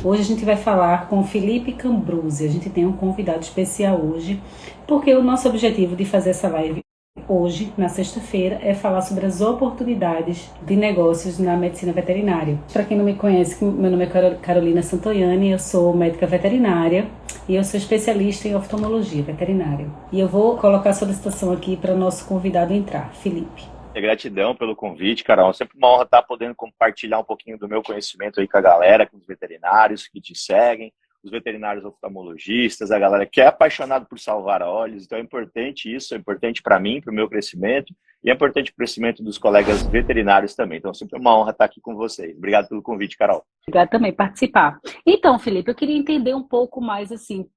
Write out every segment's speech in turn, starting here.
Hoje a gente vai falar com o Felipe Cambruzi. A gente tem um convidado especial hoje, porque o nosso objetivo de fazer essa live hoje, na sexta-feira, é falar sobre as oportunidades de negócios na medicina veterinária. Para quem não me conhece, meu nome é Carolina Santoianni, eu sou médica veterinária e eu sou especialista em oftalmologia veterinária. E eu vou colocar a solicitação aqui para o nosso convidado entrar, Felipe. Gratidão pelo convite, Carol. Sempre uma honra estar podendo compartilhar um pouquinho do meu conhecimento aí com a galera, com os veterinários que te seguem, os veterinários oftalmologistas, a galera que é apaixonada por salvar olhos. Então é importante isso, é importante para mim, para o meu crescimento, e é importante para o crescimento dos colegas veterinários também. Então sempre uma honra estar aqui com vocês. Obrigado pelo convite, Carol. Obrigada também por participar. Então, Felipe, eu queria entender um pouco mais, assim,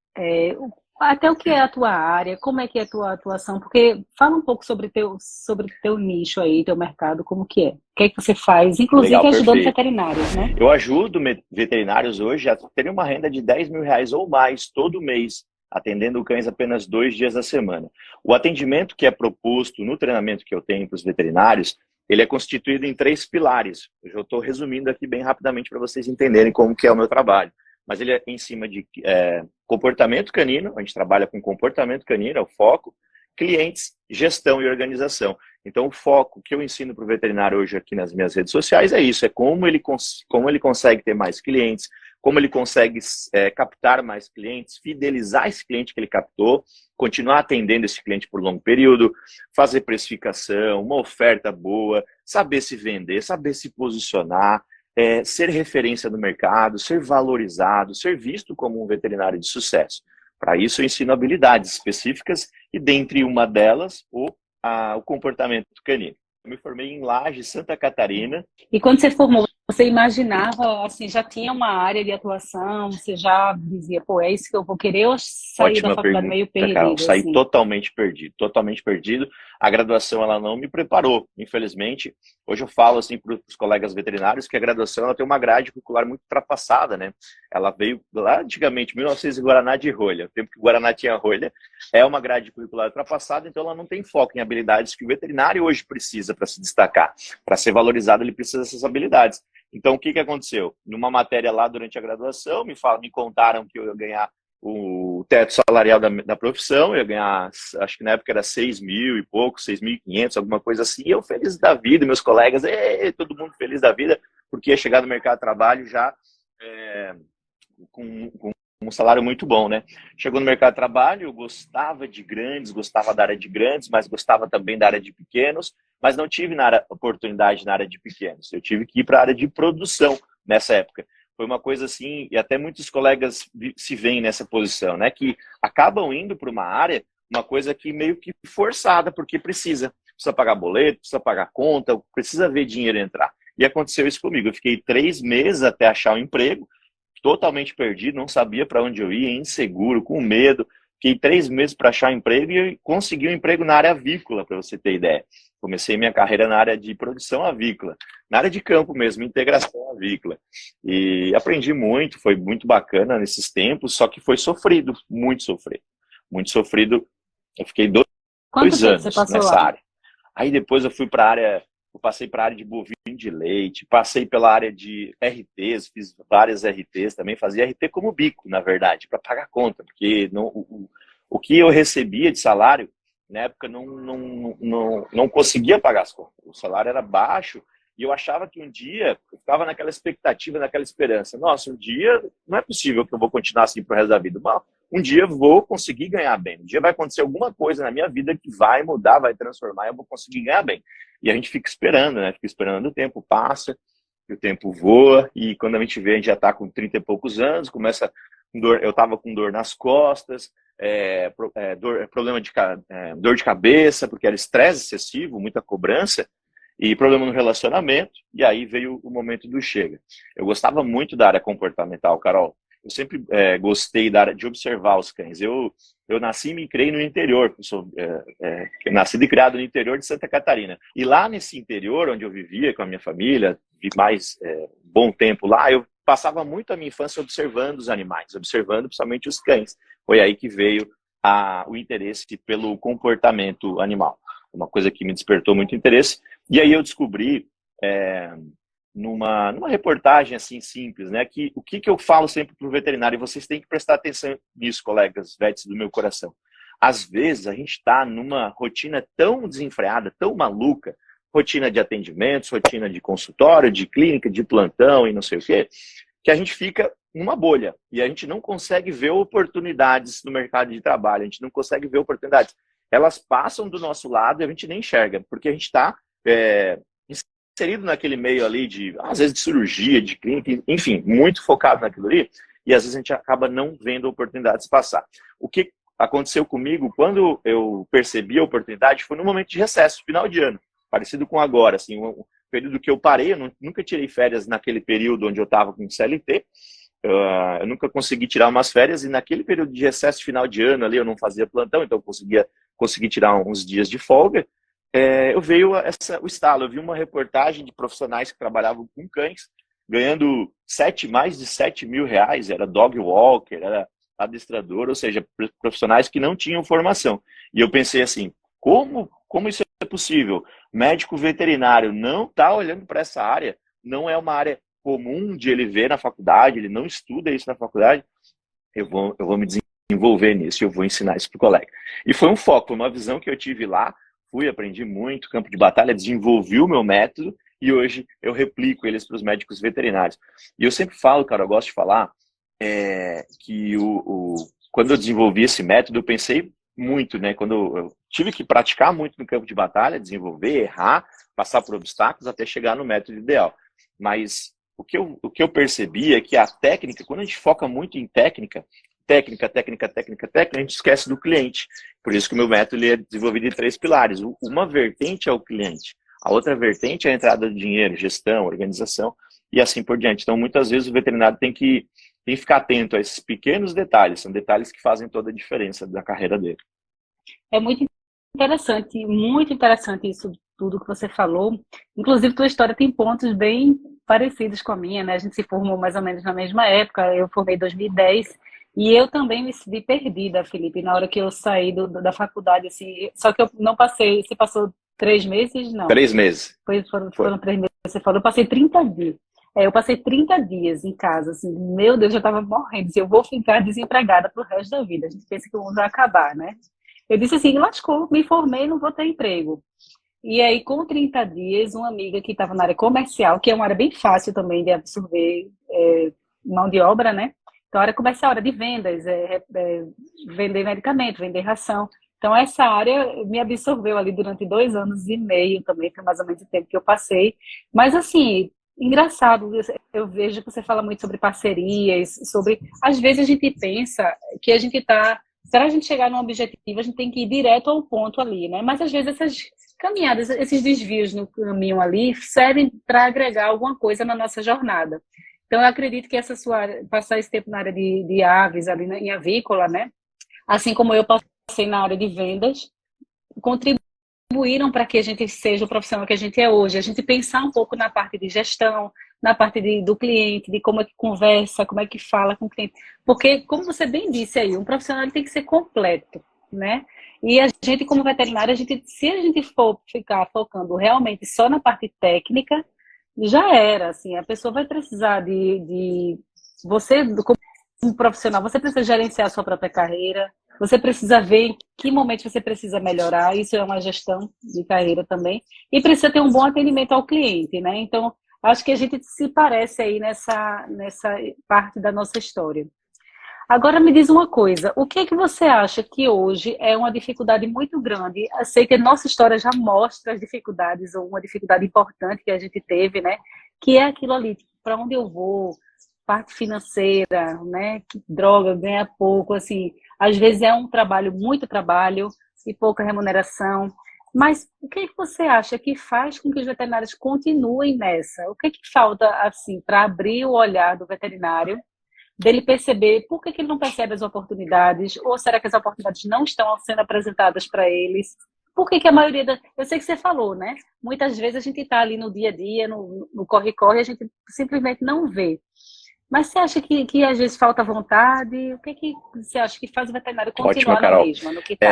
até o que é a tua área, como é que é a tua atuação, porque fala um pouco sobre teu nicho aí, teu mercado, como que é. O que é que você faz, inclusive Legal, ajudando perfeito. veterinários, né? Eu ajudo veterinários hoje a terem uma renda de R$ 10.000 ou mais todo mês, atendendo cães apenas 2 dias da semana. O atendimento que é proposto no treinamento que eu tenho para os veterinários, ele é constituído em 3 pilares. Eu já estou resumindo aqui bem rapidamente para vocês entenderem como que é o meu trabalho. Mas ele é em cima de comportamento canino, a gente trabalha com comportamento canino, é o foco, clientes, gestão e organização. Então, o foco que eu ensino para o veterinário hoje aqui nas minhas redes sociais é isso, é como ele consegue ter mais clientes, como ele consegue captar mais clientes, fidelizar esse cliente que ele captou, continuar atendendo esse cliente por longo período, fazer precificação, uma oferta boa, saber se vender, saber se posicionar, ser referência no mercado, ser valorizado, ser visto como um veterinário de sucesso. Para isso, eu ensino habilidades específicas e, dentre uma delas, o comportamento canino. Eu me formei em Lages, Santa Catarina. E quando você formou, você imaginava, assim, já tinha uma área de atuação, você já dizia, pô, é isso que eu vou querer, ou sair da Ótima faculdade pergunta, meio Carol. perdido, Saí assim? totalmente perdido, totalmente perdido. A graduação ela não me preparou, infelizmente. Hoje eu falo assim para os colegas veterinários que a graduação ela tem uma grade curricular muito ultrapassada, né? Ela veio lá antigamente, 1900 Guaraná de rolha, o tempo que o Guaraná tinha rolha, é uma grade curricular ultrapassada, então ela não tem foco em habilidades que o veterinário hoje precisa para se destacar. Para ser valorizado, ele precisa dessas habilidades. Então, o que aconteceu? Numa matéria lá durante a graduação, me contaram que eu ia ganhar o teto salarial da profissão, eu ia ganhar, acho que na época era 6 mil e pouco, 6.500, alguma coisa assim, e eu feliz da vida, meus colegas, todo mundo feliz da vida, porque ia chegar no mercado de trabalho já com um salário muito bom, né? Chegou no mercado de trabalho, eu gostava de grandes, gostava da área de grandes, mas gostava também da área de pequenos, mas não tive oportunidade na área de pequenos. Eu tive que ir para a área de produção nessa época. Foi uma coisa assim, e até muitos colegas se veem nessa posição, né? Que acabam indo para uma área, uma coisa que meio que forçada, porque precisa pagar boleto, precisa pagar conta, precisa ver dinheiro entrar. E aconteceu isso comigo. Eu fiquei 3 meses até achar um emprego, totalmente perdido, não sabia para onde eu ia, inseguro, com medo. Fiquei 3 meses para achar um emprego e consegui um emprego na área avícola, para você ter ideia. Comecei minha carreira na área de produção avícola, na área de campo mesmo, integração avícola. E aprendi muito, foi muito bacana nesses tempos, só que foi sofrido, muito sofrido. Muito sofrido. Eu fiquei Quanto dois tempo você anos passou nessa lá? área. Aí depois eu fui para a área, eu passei para a área de bovino de leite, passei pela área de RTs, fiz várias RTs também, fazia RT como bico, na verdade, para pagar conta, porque o que eu recebia de salário, na época, não conseguia pagar as contas. O salário era baixo e eu achava que um dia, eu ficava naquela expectativa, naquela esperança, nossa, um dia não é possível que eu vou continuar assim pro resto da vida. Mas um dia eu vou conseguir ganhar bem, um dia vai acontecer alguma coisa na minha vida que vai mudar, vai transformar, eu vou conseguir ganhar bem. E a gente fica esperando, né? Fica esperando, o tempo passa, o tempo voa, e quando a gente vê, a gente já está com 30 e poucos anos, começa com dor, eu estava com dor nas costas, problema de dor de cabeça, porque era estresse excessivo, muita cobrança, e problema no relacionamento, e aí veio o momento do chega. Eu gostava muito da área comportamental, Carol. Eu sempre gostei da área de observar os cães. Eu nasci e me criei no interior, sou nascido e criado no interior de Santa Catarina. E lá nesse interior, onde eu vivia com a minha família, vi mais bom tempo lá, eu passava muito a minha infância observando os animais, observando principalmente os cães. Foi aí que veio o interesse pelo comportamento animal. Uma coisa que me despertou muito interesse. E aí eu descobri numa reportagem assim simples, né? Que o que eu falo sempre para o veterinário, e vocês têm que prestar atenção nisso, colegas vets do meu coração. Às vezes a gente está numa rotina tão desenfreada, tão maluca, rotina de atendimentos, rotina de consultório, de clínica, de plantão e não sei o quê, que a gente fica numa bolha e a gente não consegue ver oportunidades no mercado de trabalho, a gente não consegue ver oportunidades. Elas passam do nosso lado e a gente nem enxerga, porque a gente está inserido naquele meio ali de, às vezes, de cirurgia, de clínica, enfim, muito focado naquilo ali, e às vezes a gente acaba não vendo oportunidades passar. O que aconteceu comigo, quando eu percebi a oportunidade, foi no momento de recesso, final de ano, parecido com agora, assim, um período que eu parei, eu nunca tirei férias naquele período onde eu estava com CLT, eu nunca consegui tirar umas férias, e naquele período de recesso final de ano ali, eu não fazia plantão, então eu consegui tirar uns dias de folga. Eu veio o estalo, eu vi uma reportagem de profissionais que trabalhavam com cães, ganhando mais de 7 mil reais, era dog walker, era adestrador, ou seja, profissionais que não tinham formação. E eu pensei assim, como isso é possível? Médico veterinário não está olhando para essa área, não é uma área comum de ele ver na faculdade, ele não estuda isso na faculdade, eu vou me desenvolver nisso, eu vou ensinar isso para o colega. E foi um foco, uma visão que eu tive lá, aprendi muito, campo de batalha, desenvolvi o meu método e hoje eu replico eles para os médicos veterinários. E eu sempre falo, cara, eu gosto de falar que quando eu desenvolvi esse método, eu pensei muito, né? Quando eu tive que praticar muito no campo de batalha, desenvolver, errar, passar por obstáculos até chegar no método ideal. Mas o que eu percebi é que a técnica, quando a gente foca muito em técnica, a gente esquece do cliente. Por isso que o meu método ele é desenvolvido em 3 pilares. Uma vertente é o cliente, a outra vertente é a entrada de dinheiro, gestão, organização e assim por diante. Então, muitas vezes o veterinário tem que ficar atento a esses pequenos detalhes, são detalhes que fazem toda a diferença na carreira dele. É muito interessante isso tudo que você falou. Inclusive, tua história tem pontos bem parecidos com a minha, né? A gente se formou mais ou menos na mesma época, eu formei em 2010, e eu também me vi perdida, Felipe, na hora que eu saí da faculdade, assim, só que eu não passei, você passou 3 meses? Não. 3 meses. Foram 3 meses, você falou, eu passei 30 dias. Eu passei 30 dias em casa, assim, meu Deus, eu estava morrendo, assim, eu vou ficar desempregada pro resto da vida. A gente pensa que o mundo vai acabar, né? Eu disse assim, lascou, me formei, não vou ter emprego. E aí, com 30 dias, uma amiga que estava na área comercial, que é uma área bem fácil também de absorver mão de obra, né? Então, a área comercial, área de vendas, vender medicamento, vender ração. Então, essa área me absorveu ali durante 2 anos e meio também, foi mais ou menos o tempo que eu passei. Mas, assim, engraçado, eu vejo que você fala muito sobre parcerias, às vezes a gente pensa que a gente está... Para a gente chegar num objetivo, a gente tem que ir direto ao ponto ali, né? Mas, às vezes, essas caminhadas, esses desvios no caminho ali, servem para agregar alguma coisa na nossa jornada. Então, eu acredito que essa sua área, passar esse tempo na área de aves, ali em avícola, né? Assim como eu passei na área de vendas, contribuíram para que a gente seja o profissional que a gente é hoje. A gente pensar um pouco na parte de gestão, na parte do cliente, de como é que conversa, como é que fala com o cliente. Porque, como você bem disse aí, um profissional ele tem que ser completo, né? E a gente, como veterinário, se a gente for ficar focando realmente só na parte técnica, já era, assim, a pessoa vai precisar você, como profissional, você precisa gerenciar a sua própria carreira, você precisa ver em que momento você precisa melhorar, isso é uma gestão de carreira também, e precisa ter um bom atendimento ao cliente, né? Então, acho que a gente se parece aí nessa parte da nossa história. Agora me diz uma coisa, o que é que você acha que hoje é uma dificuldade muito grande? Eu sei que a nossa história já mostra as dificuldades, ou uma dificuldade importante que a gente teve, né? Que é aquilo ali, para onde eu vou, parte financeira, né? Que droga, ganha pouco, assim. Às vezes é um trabalho, muito trabalho e pouca remuneração. Mas o que é que você acha que faz com que os veterinários continuem nessa? O que é que falta, assim, para abrir o olhar do veterinário, dele perceber por que ele não percebe as oportunidades, ou será que as oportunidades não estão sendo apresentadas para eles? Por que a maioria Eu sei que você falou, né? Muitas vezes a gente está ali no dia a dia, no corre-corre, a gente simplesmente não vê. Mas você acha que às vezes falta vontade? O que você acha que faz o veterinário continuar Ótima, na Carol. mesma, no que está?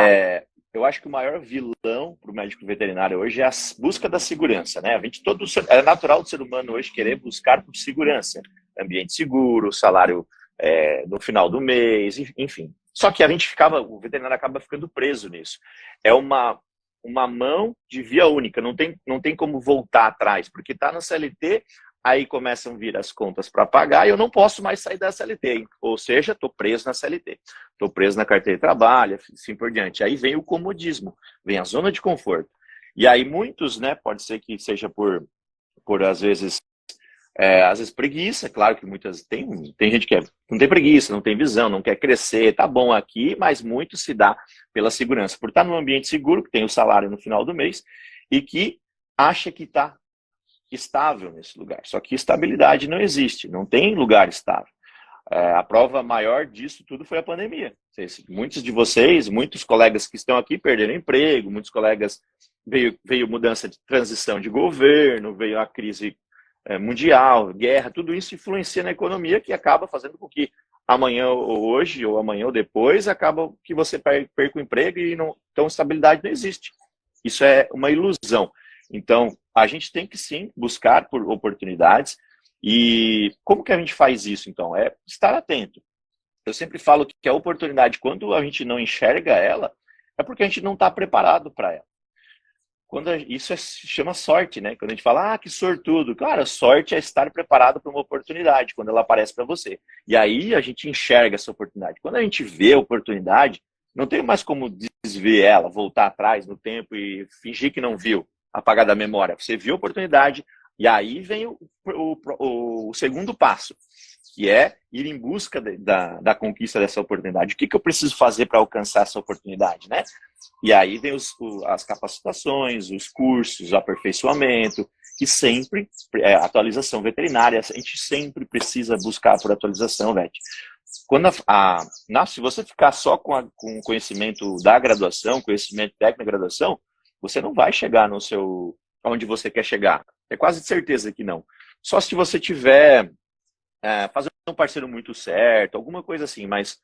eu acho que o maior vilão para o médico veterinário hoje é a busca da segurança, né? É natural do ser humano hoje querer buscar por segurança, ambiente seguro, salário no final do mês, enfim. Só que o veterinário acaba ficando preso nisso. É uma mão de via única, não tem como voltar atrás, porque está na CLT, aí começam a vir as contas para pagar e eu não posso mais sair da CLT, hein? Ou seja, estou preso na CLT, estou preso na carteira de trabalho, assim por diante. Aí vem o comodismo, vem a zona de conforto. E aí muitos, né, pode ser que seja por às vezes preguiça, claro que muitas tem gente que não tem preguiça, não tem visão, não quer crescer, tá bom aqui, mas muito se dá pela segurança, por estar num ambiente seguro, que tem o salário no final do mês e que acha que está estável nesse lugar. Só que estabilidade não existe, não tem lugar estável. A prova maior disso tudo foi a pandemia. Muitos de vocês, muitos colegas que estão aqui perderam emprego, muitos colegas veio mudança de transição de governo, veio a crise mundial, guerra, tudo isso influencia na economia, que acaba fazendo com que amanhã ou hoje, ou amanhã ou depois, acaba que você perca o emprego e então estabilidade não existe. Isso é uma ilusão. Então, a gente tem que sim buscar por oportunidades. E como que a gente faz isso, então? É estar atento. Eu sempre falo que a oportunidade, quando a gente não enxerga ela, é porque a gente não está preparado para ela. Isso se chama sorte, né? Quando a gente fala, que sortudo. Cara, sorte é estar preparado para uma oportunidade, quando ela aparece para você. E aí a gente enxerga essa oportunidade. Quando a gente vê a oportunidade, não tem mais como desver ela, voltar atrás no tempo e fingir que não viu, apagar da memória. Você viu a oportunidade, e aí vem o segundo passo, que é ir em busca da conquista dessa oportunidade. O que eu preciso fazer para alcançar essa oportunidade, né? E aí vem as capacitações, os cursos, o aperfeiçoamento, e sempre, atualização veterinária, a gente sempre precisa buscar por atualização, Vete. Se você ficar só com o conhecimento da graduação, conhecimento técnico da graduação, você não vai chegar onde você quer chegar. É quase certeza que não. Só se você tiver fazendo um parceiro muito certo, alguma coisa assim, mas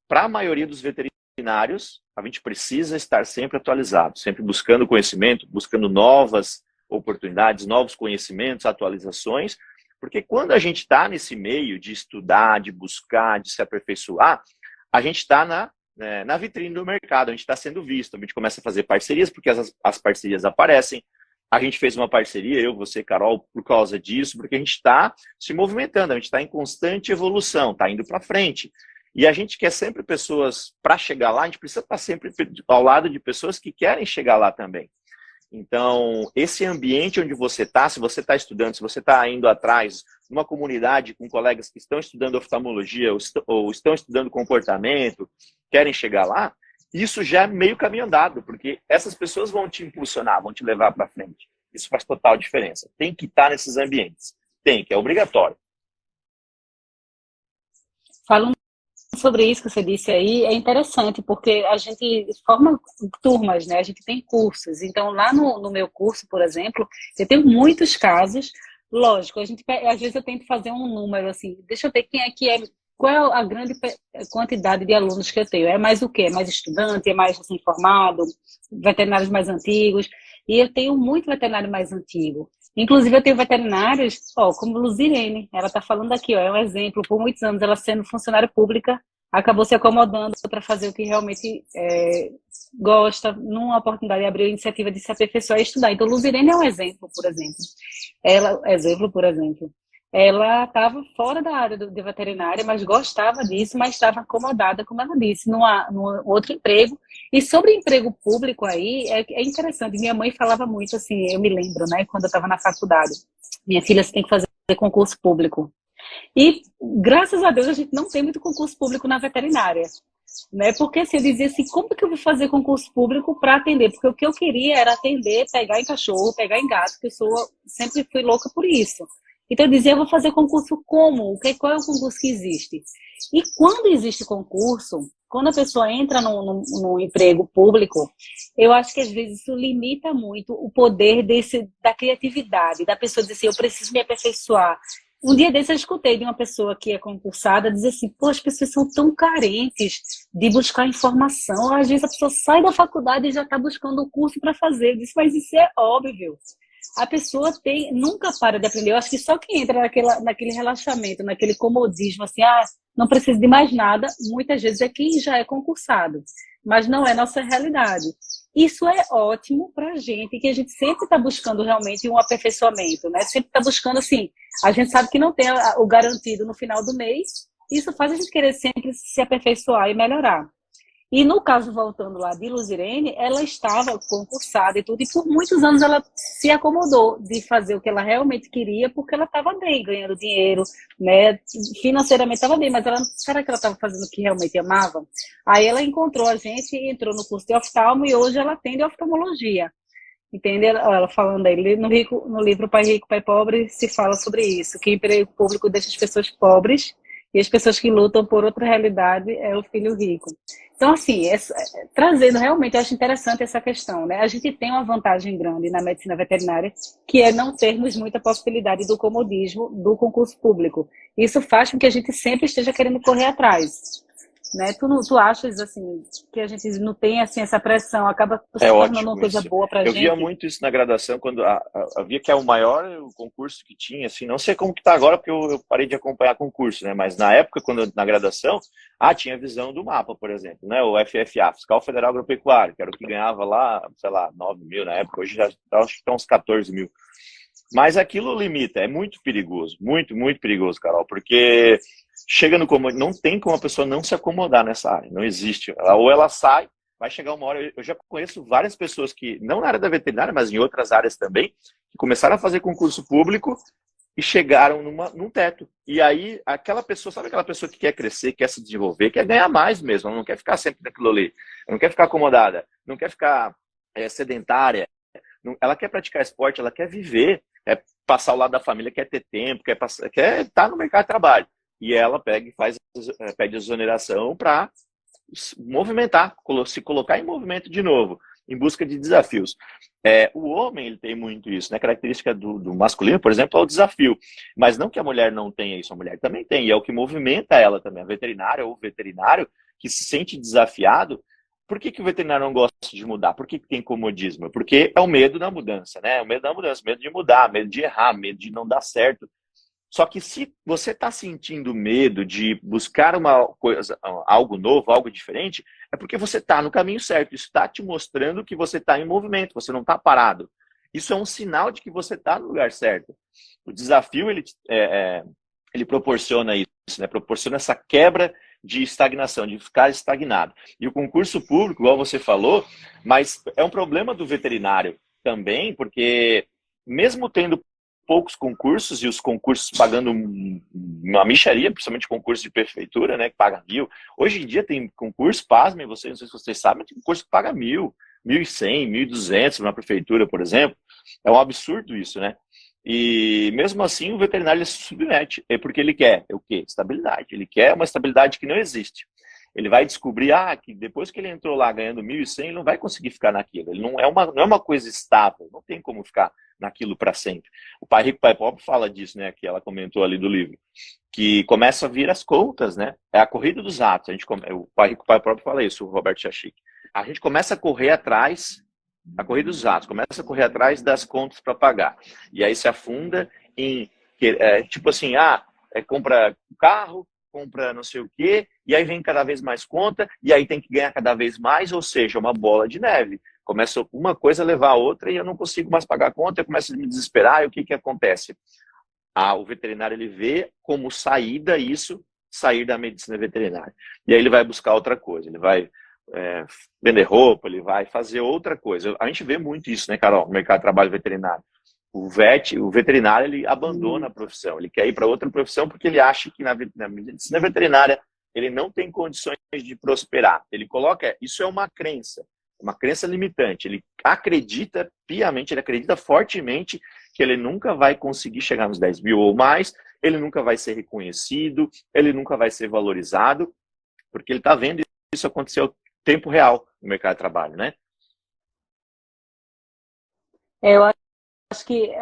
para a maioria dos veterinários, a gente precisa estar sempre atualizado, sempre buscando conhecimento, buscando novas oportunidades, novos conhecimentos, atualizações, porque quando a gente está nesse meio de estudar, de buscar, de se aperfeiçoar, a gente está na vitrine do mercado, a gente está sendo visto, a gente começa a fazer parcerias, porque as parcerias aparecem. A gente fez uma parceria, eu, você, Carol, por causa disso, porque a gente está se movimentando, a gente está em constante evolução, está indo para frente. E a gente quer sempre pessoas, para chegar lá, a gente precisa estar sempre ao lado de pessoas que querem chegar lá também. Então, esse ambiente onde você está, se você está estudando, se você está indo atrás, numa comunidade com colegas que estão estudando oftalmologia ou estão estudando comportamento, querem chegar lá, isso já é meio caminho andado, porque essas pessoas vão te impulsionar, vão te levar para frente. Isso faz total diferença. Tem que estar nesses ambientes. É obrigatório. Falando sobre isso que você disse aí, é interessante, porque a gente forma turmas, né? A gente tem cursos. Então, lá no meu curso, por exemplo, eu tenho muitos casos. Lógico, às vezes eu tento fazer um número assim, deixa eu ver quem é que é. Qual é a grande quantidade de alunos que eu tenho? É mais o quê? É mais estudante? É mais assim, formado? Veterinários mais antigos? E eu tenho muito veterinário mais antigo. Inclusive, eu tenho veterinários, como Luzirene. Ela está falando aqui, é um exemplo. Por muitos anos, ela sendo funcionária pública, acabou se acomodando para fazer o que realmente gosta. Numa oportunidade, abriu a iniciativa de se aperfeiçoar e estudar. Então, Luzirene é um exemplo, por exemplo. Ela estava fora da área de veterinária, mas gostava disso, mas estava acomodada, como ela disse, num outro emprego. E sobre emprego público aí, é interessante. Minha mãe falava muito assim, eu me lembro, né, quando eu estava na faculdade. Minha filha, você tem que fazer concurso público. E, graças a Deus, a gente não tem muito concurso público na veterinária. Né? Porque assim, eu dizia assim, como que eu vou fazer concurso público para atender? Porque o que eu queria era atender, pegar em cachorro, pegar em gato, que sempre fui louca por isso. Então eu dizia, eu vou fazer concurso como? Qual é o concurso que existe? E quando existe concurso, quando a pessoa entra no emprego público, eu acho que às vezes isso limita muito o poder da criatividade, da pessoa dizer assim, eu preciso me aperfeiçoar. Um dia desse eu escutei de uma pessoa que é concursada dizer assim, pô, as pessoas são tão carentes de buscar informação. Às vezes a pessoa sai da faculdade e já está buscando o curso para fazer. Eu disse, mas isso é óbvio. A pessoa nunca para de aprender. Eu acho que só quem entra naquele relaxamento, naquele comodismo, assim, não preciso de mais nada, muitas vezes é quem já é concursado. Mas não é nossa realidade. Isso é ótimo para a gente, que a gente sempre está buscando realmente um aperfeiçoamento, né? Sempre está buscando, assim, a gente sabe que não tem o garantido no final do mês, isso faz a gente querer sempre se aperfeiçoar e melhorar. E no caso, voltando lá de Luzirene, ela estava concursada e tudo, e por muitos anos ela se acomodou de fazer o que ela realmente queria, porque ela estava bem, ganhando dinheiro, né? Financeiramente estava bem, mas será que ela estava fazendo o que realmente amava? Aí ela encontrou a gente e entrou no curso de oftalmo e hoje ela atende oftalmologia. Entende? Ela falando aí, no livro Pai Rico, Pai Pobre, se fala sobre isso, que o emprego público deixa as pessoas pobres e as pessoas que lutam por outra realidade é o filho rico. Então, assim, trazendo realmente, eu acho interessante essa questão, né? A gente tem uma vantagem grande na medicina veterinária, que é não termos muita possibilidade do comodismo do concurso público. Isso faz com que a gente sempre esteja querendo correr atrás. Né? Tu achas assim que a gente não tem assim essa pressão, acaba se tornando uma coisa boa pra gente? Eu via muito isso na graduação, quando eu via que é o maior concurso que tinha, assim, não sei como que tá agora, porque eu parei de acompanhar concurso, né? Mas na época, na graduação, tinha visão do mapa, por exemplo, né? O FFA, Fiscal Federal Agropecuário, que era o que ganhava lá, sei lá, 9 mil na época, hoje já acho que estão uns 14 mil. Mas aquilo limita, é muito perigoso, muito, muito perigoso, Carol, porque chega no comando, não tem como a pessoa não se acomodar nessa área, não existe. Ou ela sai, vai chegar uma hora, eu já conheço várias pessoas que, não na área da veterinária, mas em outras áreas também, que começaram a fazer concurso público e chegaram num teto. E aí, aquela pessoa, sabe aquela pessoa que quer crescer, quer se desenvolver, quer ganhar mais mesmo, ela não quer ficar sempre naquilo ali, não quer ficar acomodada, não quer ficar sedentária, ela quer praticar esporte, ela quer viver, passar ao lado da família, quer ter tempo, quer estar no mercado de trabalho. E ela pega e pede exoneração para movimentar, se colocar em movimento de novo, em busca de desafios. O homem ele tem muito isso, né? A característica do masculino, por exemplo, é o desafio. Mas não que a mulher não tenha isso, a mulher também tem, e é o que movimenta ela também. A veterinária ou o veterinário que se sente desafiado. Por que o veterinário não gosta de mudar? Por que tem comodismo? Porque é o medo da mudança, né? O medo da mudança, medo de mudar, medo de errar, medo de não dar certo. Só que se você está sentindo medo de buscar uma coisa, algo novo, algo diferente, é porque você está no caminho certo. Isso está te mostrando que você está em movimento, você não está parado. Isso é um sinal de que você está no lugar certo. O desafio, ele proporciona isso, né? Proporciona essa quebra de estagnação, de ficar estagnado. E o concurso público, igual você falou, mas é um problema do veterinário também, porque mesmo tendo poucos concursos e os concursos pagando uma mixaria, principalmente concurso de prefeitura, né, que paga 1.000. Hoje em dia tem concurso, pasmem, não sei se vocês sabem, tem concurso que paga 1.000, 1.100, 1.200 na prefeitura, por exemplo. É um absurdo isso, né? E mesmo assim o veterinário ele se submete, porque ele quer o quê? Estabilidade. Ele quer uma estabilidade que não existe. Ele vai descobrir que depois que ele entrou lá ganhando 1.100, ele não vai conseguir ficar naquilo. Ele não é uma coisa estável, não tem como ficar naquilo para sempre. O Pai Rico, Pai Pobre fala disso, né? Que ela comentou ali do livro, que começa a vir as contas, né? É a corrida dos ratos. O Pai Rico, Pai Pobre fala isso, o Roberto Chachik. A gente começa a correr atrás, a corrida dos ratos, começa a correr atrás das contas para pagar. E aí se afunda em, tipo assim, compra carro, compra não sei o quê, e aí vem cada vez mais conta, e aí tem que ganhar cada vez mais, ou seja, uma bola de neve. Começa uma coisa a levar a outra e eu não consigo mais pagar a conta, eu começo a me desesperar, e o que acontece? O veterinário ele vê como saída isso, sair da medicina veterinária. E aí ele vai buscar outra coisa, ele vai vender roupa, ele vai fazer outra coisa. A gente vê muito isso, né, Carol, no mercado de trabalho veterinário. O veterinário, ele abandona a profissão, ele quer ir para outra profissão porque ele acha que na medicina veterinária ele não tem condições de prosperar. Ele coloca, isso é uma crença limitante. Ele acredita piamente, ele acredita fortemente que ele nunca vai conseguir chegar nos 10 mil ou mais, ele nunca vai ser reconhecido, ele nunca vai ser valorizado, porque ele está vendo isso acontecer ao tempo real no mercado de trabalho, né? Eu acho que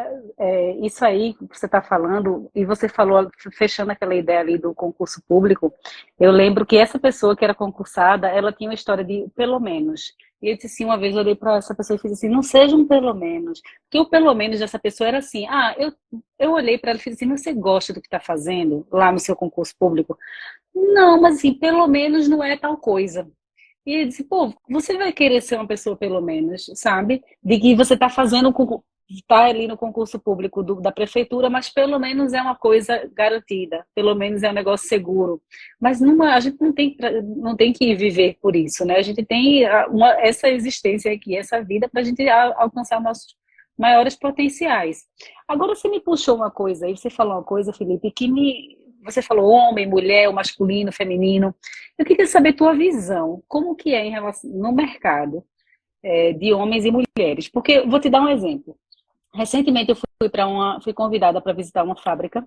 isso aí que você está falando, e você falou, fechando aquela ideia ali do concurso público, eu lembro que essa pessoa que era concursada, ela tinha uma história de pelo menos. E eu disse assim, uma vez eu olhei para essa pessoa e fiz assim, não seja um pelo menos. Porque o pelo menos dessa pessoa era assim, eu olhei para ela e fiz assim, você gosta do que está fazendo lá no seu concurso público? Não, mas assim, pelo menos não é tal coisa. E ele disse, pô, você vai querer ser uma pessoa pelo menos, sabe? De que você está fazendo, está ali no concurso público da prefeitura, mas pelo menos é uma coisa garantida, pelo menos é um negócio seguro. Mas a gente não tem que viver por isso, né? A gente tem essa existência aqui, essa vida, para a gente alcançar nossos maiores potenciais. Agora você me puxou uma coisa aí, você falou uma coisa, Felipe, você falou homem, mulher, o masculino, o feminino. Eu queria saber tua visão, como que é em relação no mercado de homens e mulheres? Porque eu vou te dar um exemplo. Recentemente eu fui convidada para visitar uma fábrica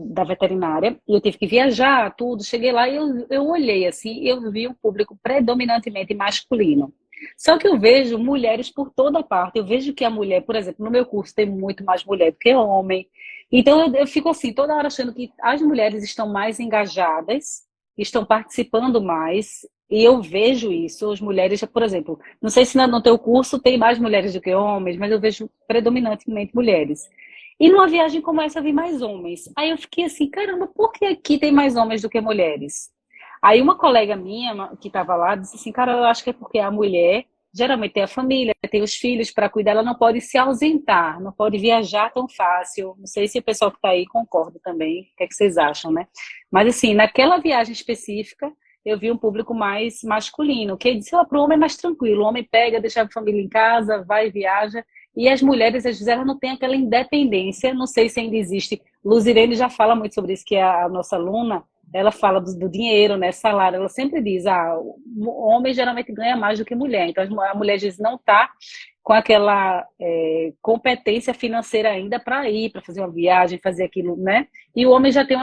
da veterinária e eu tive que viajar, tudo. Cheguei lá e eu olhei assim, e eu vi um público predominantemente masculino. Só que eu vejo mulheres por toda parte. Eu vejo que a mulher, por exemplo, no meu curso tem muito mais mulher do que homem. Então eu fico assim, toda hora achando que as mulheres estão mais engajadas, estão participando mais. E eu vejo isso, as mulheres, por exemplo, não sei se no teu curso tem mais mulheres do que homens, mas eu vejo predominantemente mulheres. E numa viagem como essa, eu vi mais homens. Aí eu fiquei assim, caramba, por que aqui tem mais homens do que mulheres? Aí uma colega minha que estava lá disse assim, cara, eu acho que é porque a mulher geralmente tem a família, tem os filhos para cuidar, ela não pode se ausentar, não pode viajar tão fácil. Não sei se o pessoal que está aí concorda também, o que é que vocês acham, né? Mas assim, naquela viagem específica, eu vi um público mais masculino, que disse, para o homem é mais tranquilo, o homem pega, deixa a família em casa, vai e viaja, e as mulheres, às vezes, elas não têm aquela independência, não sei se ainda existe. Luzirene já fala muito sobre isso, que é a nossa aluna, ela fala do dinheiro, né, salário, ela sempre diz, o homem geralmente ganha mais do que mulher, então a mulher às vezes não está com aquela competência financeira ainda para ir, para fazer uma viagem, fazer aquilo, né? E o homem já tem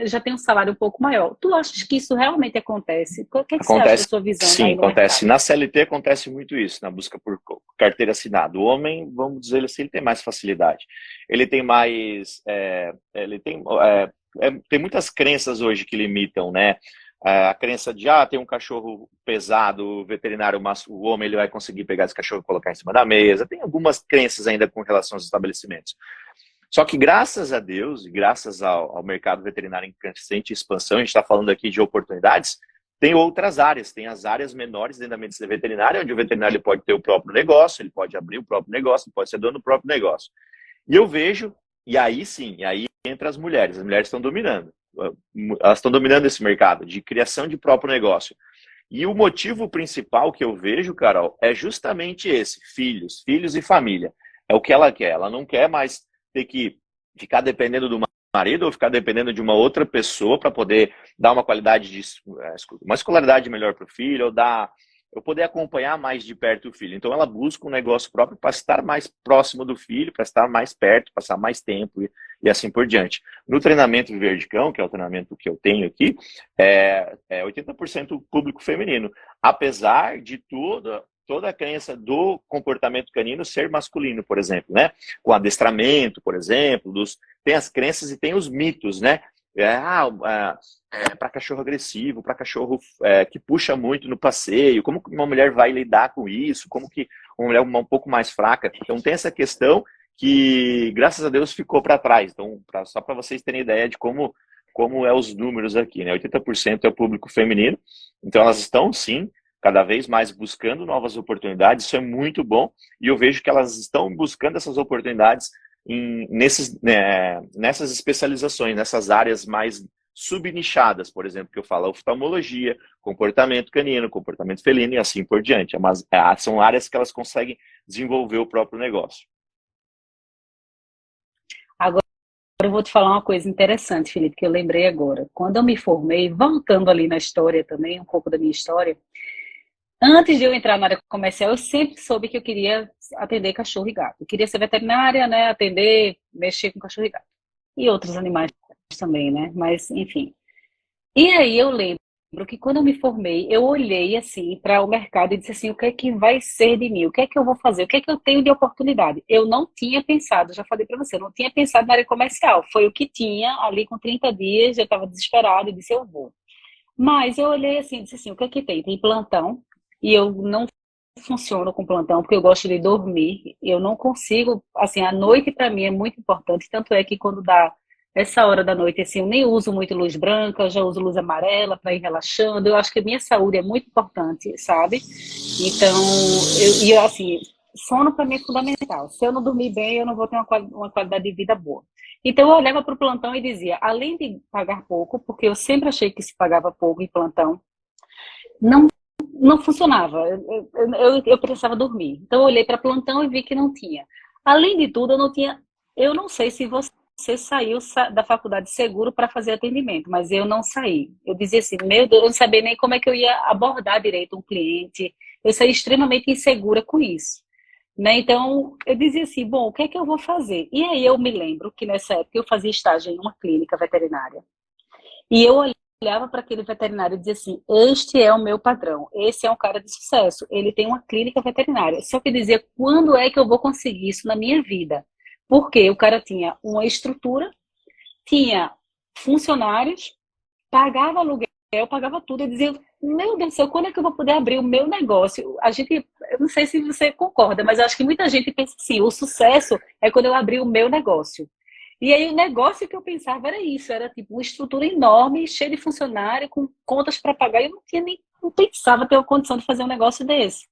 já tem um salário um pouco maior. Tu achas que isso realmente acontece? O que é que você acha da sua visão Sim, aí no acontece. mercado? Na CLT acontece muito isso, na busca por carteira assinada. O homem, vamos dizer assim, ele tem mais facilidade. Ele tem mais. Tem muitas crenças hoje que limitam, né? A crença de, tem um cachorro pesado, o veterinário, o homem, ele vai conseguir pegar esse cachorro e colocar em cima da mesa. Tem algumas crenças ainda com relação aos estabelecimentos. Só que graças a Deus e graças ao mercado veterinário em crescente expansão, a gente está falando aqui de oportunidades, tem outras áreas, tem as áreas menores dentro da medicina veterinária, onde o veterinário pode ter o próprio negócio, ele pode abrir o próprio negócio, ele pode ser dono do próprio negócio. E eu vejo, e aí sim, aí entra as mulheres estão dominando. Elas estão dominando esse mercado de criação de próprio negócio. E o motivo principal que eu vejo, Carol, é justamente esse: filhos e família. É o que ela quer. Ela não quer mais ter que ficar dependendo do marido ou ficar dependendo de uma outra pessoa para poder dar uma qualidade uma escolaridade melhor para o filho, ou eu poder acompanhar mais de perto o filho. Então ela busca um negócio próprio para estar mais próximo do filho, para estar mais perto, passar mais tempo e assim por diante. No treinamento Verdicão, que é o treinamento que eu tenho aqui, é 80% público feminino, apesar de toda a crença do comportamento canino ser masculino, por exemplo, né? Com adestramento, por exemplo, tem as crenças e tem os mitos, né? Para cachorro agressivo, para cachorro que puxa muito no passeio, como que uma mulher vai lidar com isso, como que uma mulher um pouco mais fraca. Então tem essa questão que, graças a Deus, ficou para trás. Então, só para vocês terem ideia de como é os números aqui, né? 80% é o público feminino, então elas estão, sim, cada vez mais buscando novas oportunidades, isso é muito bom, e eu vejo que elas estão buscando essas oportunidades nessas especializações, nessas áreas mais subnichadas, por exemplo, que eu falo, oftalmologia, comportamento canino, comportamento felino e assim por diante. Mas são áreas que elas conseguem desenvolver o próprio negócio. Agora eu vou te falar uma coisa interessante, Felipe, que eu lembrei agora. Quando eu me formei, voltando ali na história também, um pouco da minha história, antes de eu entrar na área comercial, eu sempre soube que eu queria atender cachorro e gato. Eu queria ser veterinária, né? Atender, mexer com cachorro e gato. E outros animais também, né? Mas, enfim. E aí eu lembro que quando eu me formei, eu olhei assim para o mercado e disse assim, o que é que vai ser de mim? O que é que eu vou fazer? O que é que eu tenho de oportunidade? Eu não tinha pensado, já falei para você, eu não tinha pensado na área comercial. Foi o que tinha ali com 30 dias, eu estava desesperada e disse, eu vou. Mas eu olhei assim, e disse assim, o que é que tem? Tem plantão, e eu não funciono com plantão porque eu gosto de dormir. Eu não consigo, assim, a noite para mim é muito importante, tanto é que quando dá essa hora da noite, assim, eu nem uso muito luz branca, eu já uso luz amarela para ir relaxando. Eu acho que a minha saúde é muito importante, sabe? Então, assim, sono para mim é fundamental. Se eu não dormir bem, eu não vou ter uma qualidade de vida boa. Então, eu olhava para o plantão e dizia, além de pagar pouco, porque eu sempre achei que se pagava pouco em plantão, não, não funcionava. Eu precisava dormir. Então, eu olhei para plantão e vi que não tinha. Além de tudo, eu não tinha. Eu não sei se você saiu da faculdade seguro para fazer atendimento, mas eu não saí. Eu dizia assim, meu Deus, eu não sabia nem como é que eu ia abordar direito um cliente. Eu saí extremamente insegura com isso. Né? Então, eu dizia assim, bom, o que é que eu vou fazer? E aí eu me lembro que nessa época eu fazia estágio em uma clínica veterinária. E eu olhava para aquele veterinário e dizia assim, este é o meu padrão, esse é um cara de sucesso, ele tem uma clínica veterinária. Só que eu dizia, quando é que eu vou conseguir isso na minha vida? Porque o cara tinha uma estrutura, tinha funcionários, pagava aluguel, pagava tudo. Eu dizia, meu Deus do céu, quando é que eu vou poder abrir o meu negócio? A gente, eu não sei se você concorda, mas eu acho que muita gente pensa assim, o sucesso é quando eu abrir o meu negócio. E aí o negócio que eu pensava era isso, era tipo uma estrutura enorme, cheia de funcionário, com contas para pagar, e eu não tinha nem, não pensava ter a condição de fazer um negócio desse.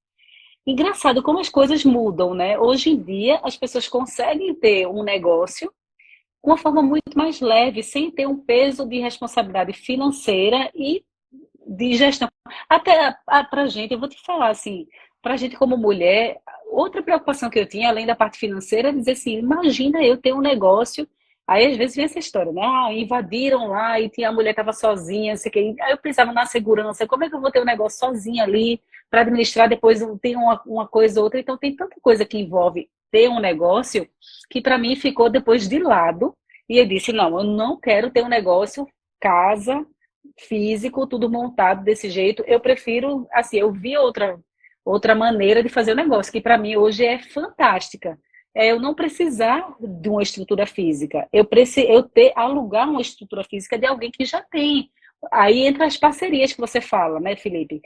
Engraçado como as coisas mudam, né? Hoje em dia as pessoas conseguem ter um negócio com uma forma muito mais leve, sem ter um peso de responsabilidade financeira e de gestão. Até para a gente, eu vou te falar assim, para a gente como mulher, outra preocupação que eu tinha, além da parte financeira, é dizer assim, imagina eu ter um negócio, aí às vezes vem essa história, né? Ah, invadiram lá e tinha, a mulher estava sozinha, não sei o quê. Aí eu pensava na segurança, como é que eu vou ter um negócio sozinha ali para administrar, depois tem uma coisa ou outra, então tem tanta coisa que envolve ter um negócio que para mim ficou depois de lado, e eu disse, não, eu não quero ter um negócio casa, físico, tudo montado desse jeito. Eu prefiro, assim, eu vi outra maneira de fazer o negócio, que para mim hoje é fantástica. É eu não precisar de uma estrutura física. Eu ter, alugar uma estrutura física de alguém que já tem. Aí entra as parcerias que você fala, né, Felipe?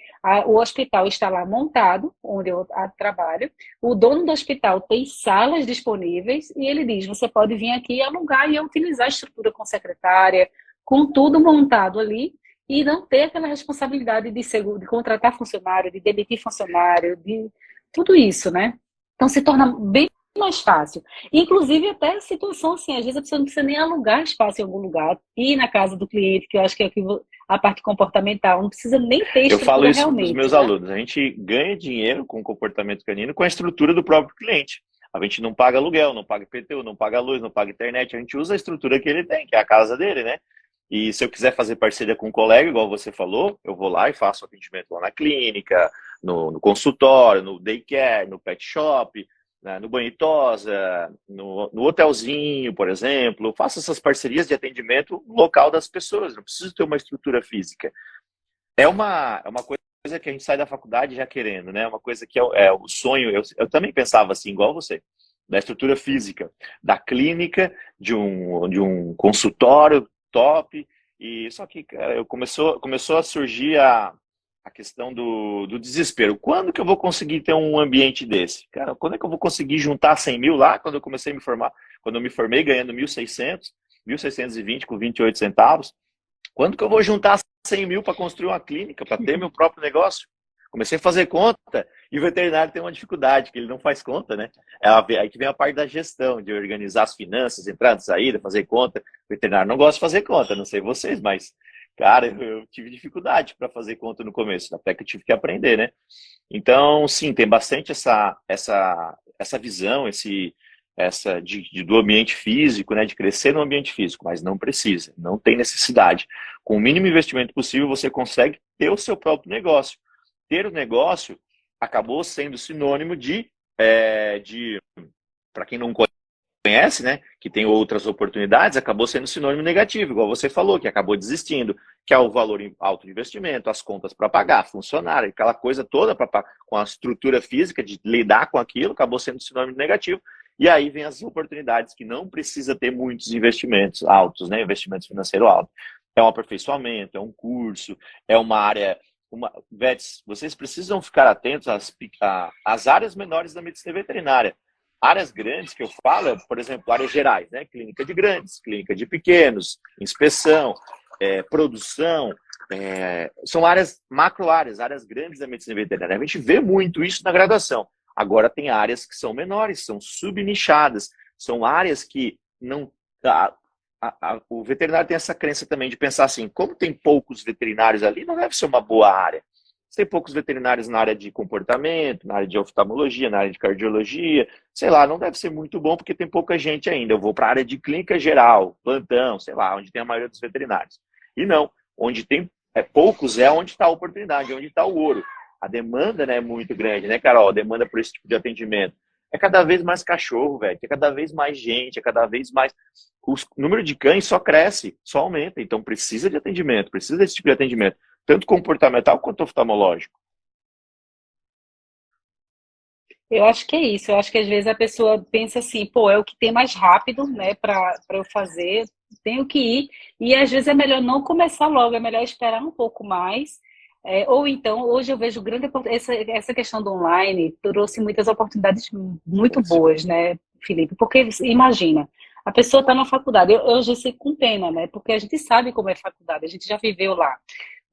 O hospital está lá montado, onde eu trabalho. O dono do hospital tem salas disponíveis e ele diz: você pode vir aqui alugar e utilizar a estrutura com secretária, com tudo montado ali e não ter aquela responsabilidade de seguro, de contratar funcionário, de demitir funcionário, de tudo isso, né? Então se torna bem mais fácil. Inclusive até a situação assim, às vezes a pessoa não precisa nem alugar espaço em algum lugar, ir na casa do cliente, que eu acho que é a parte comportamental, não precisa nem ter Eu falo estrutura isso para os realmente, meus né? alunos. A gente ganha dinheiro com o comportamento canino com a estrutura do próprio cliente. A gente não paga aluguel, não paga IPTU, não paga luz, não paga internet. A gente usa a estrutura que ele tem, que é a casa dele, né? E se eu quiser fazer parceria com um colega, igual você falou, eu vou lá e faço atendimento lá na clínica, no consultório, no daycare, no pet shop, né, no banho e tosa, no hotelzinho, por exemplo. Eu faço essas parcerias de atendimento local das pessoas. Não preciso ter uma estrutura física. É uma coisa que a gente sai da faculdade já querendo, né? Uma coisa que é o sonho. Eu também pensava assim, igual você, da estrutura física, da clínica, de um consultório top. E só que, cara, começou a surgir a questão do desespero. Quando que eu vou conseguir ter um ambiente desse? Cara, quando é que eu vou conseguir juntar 100 mil lá? Quando eu comecei a me formar, quando eu me formei ganhando 1.620 com 28 centavos. Quando que eu vou juntar 100 mil para construir uma clínica, para ter meu próprio negócio? Comecei a fazer conta e o veterinário tem uma dificuldade, que ele não faz conta, né? Aí que vem a parte da gestão, de organizar as finanças, entrada, saída, fazer conta. O veterinário não gosta de fazer conta, não sei vocês, mas, cara, eu tive dificuldade para fazer conta no começo, até que eu tive que aprender, né? Então, sim, tem bastante essa visão, do ambiente físico, né, de crescer no ambiente físico, mas não precisa, não tem necessidade. Com o mínimo investimento possível, você consegue ter o seu próprio negócio. Ter o negócio acabou sendo sinônimo de para quem não conhece, né, que tem outras oportunidades, acabou sendo sinônimo negativo, igual você falou, que acabou desistindo, que é o valor alto de investimento, as contas para pagar, funcionário, aquela coisa toda com a estrutura física de lidar com aquilo, acabou sendo sinônimo negativo. E aí vem as oportunidades que não precisa ter muitos investimentos altos, né, investimentos financeiros altos. É um aperfeiçoamento, é um curso, é uma área... Vets, vocês precisam ficar atentos às áreas menores da medicina veterinária. Áreas grandes que eu falo, por exemplo, áreas gerais, né? Clínica de grandes, clínica de pequenos, inspeção, produção, são áreas, áreas grandes da medicina veterinária. A gente vê muito isso na graduação. Agora tem áreas que são menores, são subnichadas, são áreas que não... o veterinário tem essa crença também de pensar assim, como tem poucos veterinários ali, não deve ser uma boa área. Se tem poucos veterinários na área de comportamento, na área de oftalmologia, na área de cardiologia, sei lá, não deve ser muito bom porque tem pouca gente ainda. Eu vou para a área de clínica geral, plantão, sei lá, onde tem a maioria dos veterinários. E não, onde tem poucos é onde está a oportunidade, onde está o ouro. A demanda, né, é muito grande, né, Carol? A demanda por esse tipo de atendimento. É cada vez mais cachorro, velho, é cada vez mais gente, é cada vez mais... O número de cães só cresce, só aumenta, então precisa de atendimento, precisa desse tipo de atendimento, tanto comportamental quanto oftalmológico. Eu acho que é isso. Eu acho que às vezes a pessoa pensa assim, pô, é o que tem mais rápido, né, para eu fazer, tenho que ir. E às vezes é melhor não começar logo, é melhor esperar um pouco mais. Ou então, hoje eu vejo essa questão do online trouxe muitas oportunidades muito boas, né, Felipe? Porque imagina, a pessoa está na faculdade, eu já sei com pena, né? Porque a gente sabe como é faculdade, a gente já viveu lá.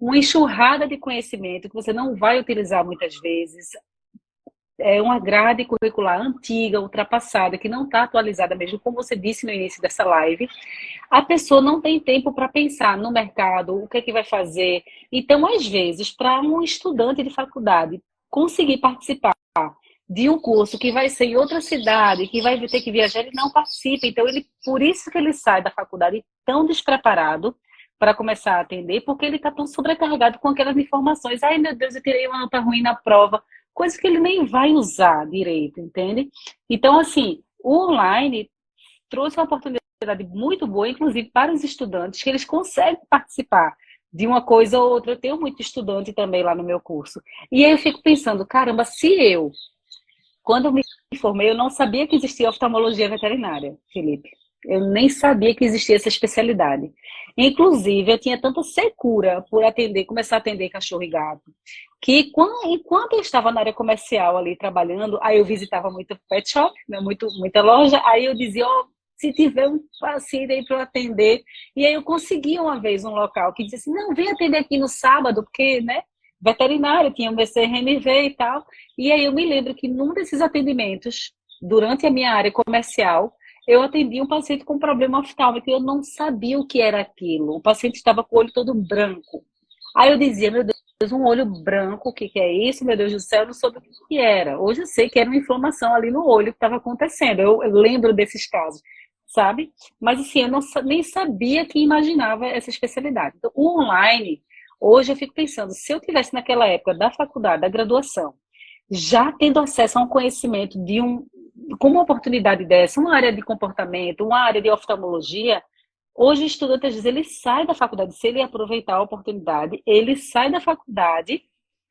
Uma enxurrada de conhecimento que você não vai utilizar muitas vezes, uma grade curricular antiga, ultrapassada, que não está atualizada mesmo, como você disse no início dessa live, a pessoa não tem tempo para pensar no mercado, o que é que vai fazer. Então, às vezes, para um estudante de faculdade conseguir participar de um curso que vai ser em outra cidade, que vai ter que viajar, ele não participa. Então, por isso que ele sai da faculdade tão despreparado para começar a atender, porque ele está tão sobrecarregado com aquelas informações. Ai, meu Deus, eu tirei uma nota ruim na prova. Coisa que ele nem vai usar direito, entende? Então, assim, o online trouxe uma oportunidade muito boa, inclusive para os estudantes, que eles conseguem participar de uma coisa ou outra. Eu tenho muito estudante também lá no meu curso. E aí eu fico pensando, caramba, quando eu me formei, eu não sabia que existia oftalmologia veterinária, Felipe. Eu nem sabia que existia essa especialidade. Inclusive, eu tinha tanta secura por começar a atender cachorro e gato, que enquanto eu estava na área comercial ali trabalhando, aí eu visitava muito pet shop, né, muita loja, aí eu dizia, se tiver um paciente aí para eu atender, e aí eu consegui uma vez um local que dizia assim, não, vem atender aqui no sábado, porque, né, veterinário, tinha um BCRMV e tal, e aí eu me lembro que num desses atendimentos, durante a minha área comercial, eu atendi um paciente com problema oftálmico e eu não sabia o que era aquilo. O paciente estava com o olho todo branco. Aí eu dizia, meu Deus, um olho branco, o que é isso? Meu Deus do céu, eu não soube o que era. Hoje eu sei que era uma inflamação ali no olho que estava acontecendo. Eu lembro desses casos, sabe? Mas assim, eu nem sabia que imaginava essa especialidade. Então, o online, hoje eu fico pensando, se eu tivesse naquela época da faculdade, da graduação, já tendo acesso a um conhecimento com uma oportunidade dessa, uma área de comportamento, uma área de oftalmologia, hoje o estudante, às vezes, ele sai da faculdade, se ele aproveitar a oportunidade, ele sai da faculdade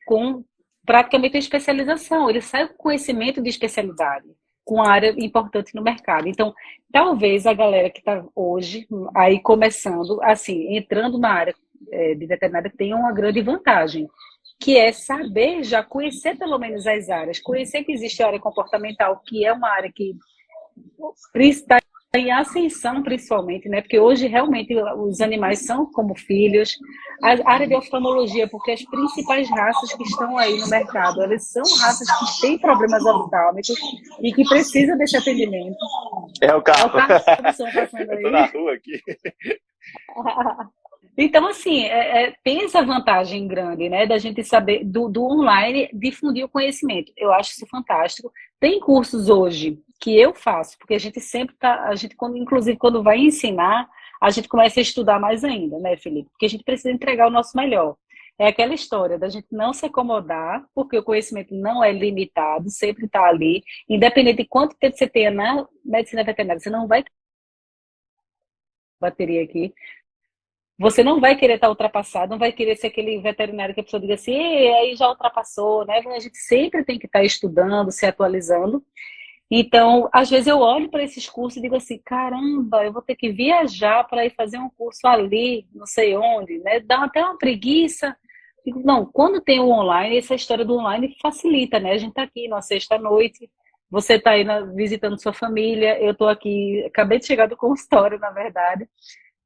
com praticamente uma especialização, ele sai com conhecimento de especialidade, com uma área importante no mercado. Então, talvez a galera que está hoje aí começando, assim, entrando na área de veterinária, tenha uma grande vantagem, que é saber, já conhecer pelo menos as áreas, conhecer que existe a área comportamental, que é uma área que está em ascensão principalmente, né? Porque hoje realmente os animais são como filhos. A área de oftalmologia, porque as principais raças que estão aí no mercado, elas são raças que têm problemas oftálmicos e que precisam desse atendimento. É o carro. É o carro do som passando aí. Eu tô na rua aqui. Então, assim, tem essa vantagem grande, né, da gente saber do online difundir o conhecimento. Eu acho isso fantástico. Tem cursos hoje que eu faço, porque a gente sempre inclusive quando vai ensinar, a gente começa a estudar mais ainda, né, Felipe? Porque a gente precisa entregar o nosso melhor. É aquela história da gente não se acomodar, porque o conhecimento não é limitado, sempre está ali. Independente de quanto tempo você tenha na medicina veterinária, você não vai ter bateria aqui. Você não vai querer estar ultrapassado, não vai querer ser aquele veterinário que a pessoa diga assim, aí já ultrapassou, né? A gente sempre tem que estar estudando, se atualizando. Então, às vezes eu olho para esses cursos e digo assim, caramba, eu vou ter que viajar para ir fazer um curso ali, não sei onde, né? Dá até uma preguiça. Digo, não, quando tem o online, essa história do online facilita, né? A gente está aqui na sexta-noite, você está aí visitando sua família, eu estou aqui, acabei de chegar do consultório, na verdade,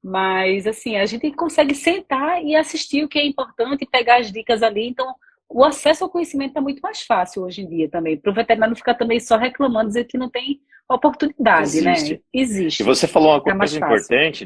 mas, assim, a gente consegue sentar e assistir o que é importante, pegar as dicas ali. Então, o acesso ao conhecimento está muito mais fácil hoje em dia também. Para o veterinário não ficar também só reclamando, dizer que não tem oportunidade, né? Existe. E Existe. você falou uma Fica mais coisa fácil. importante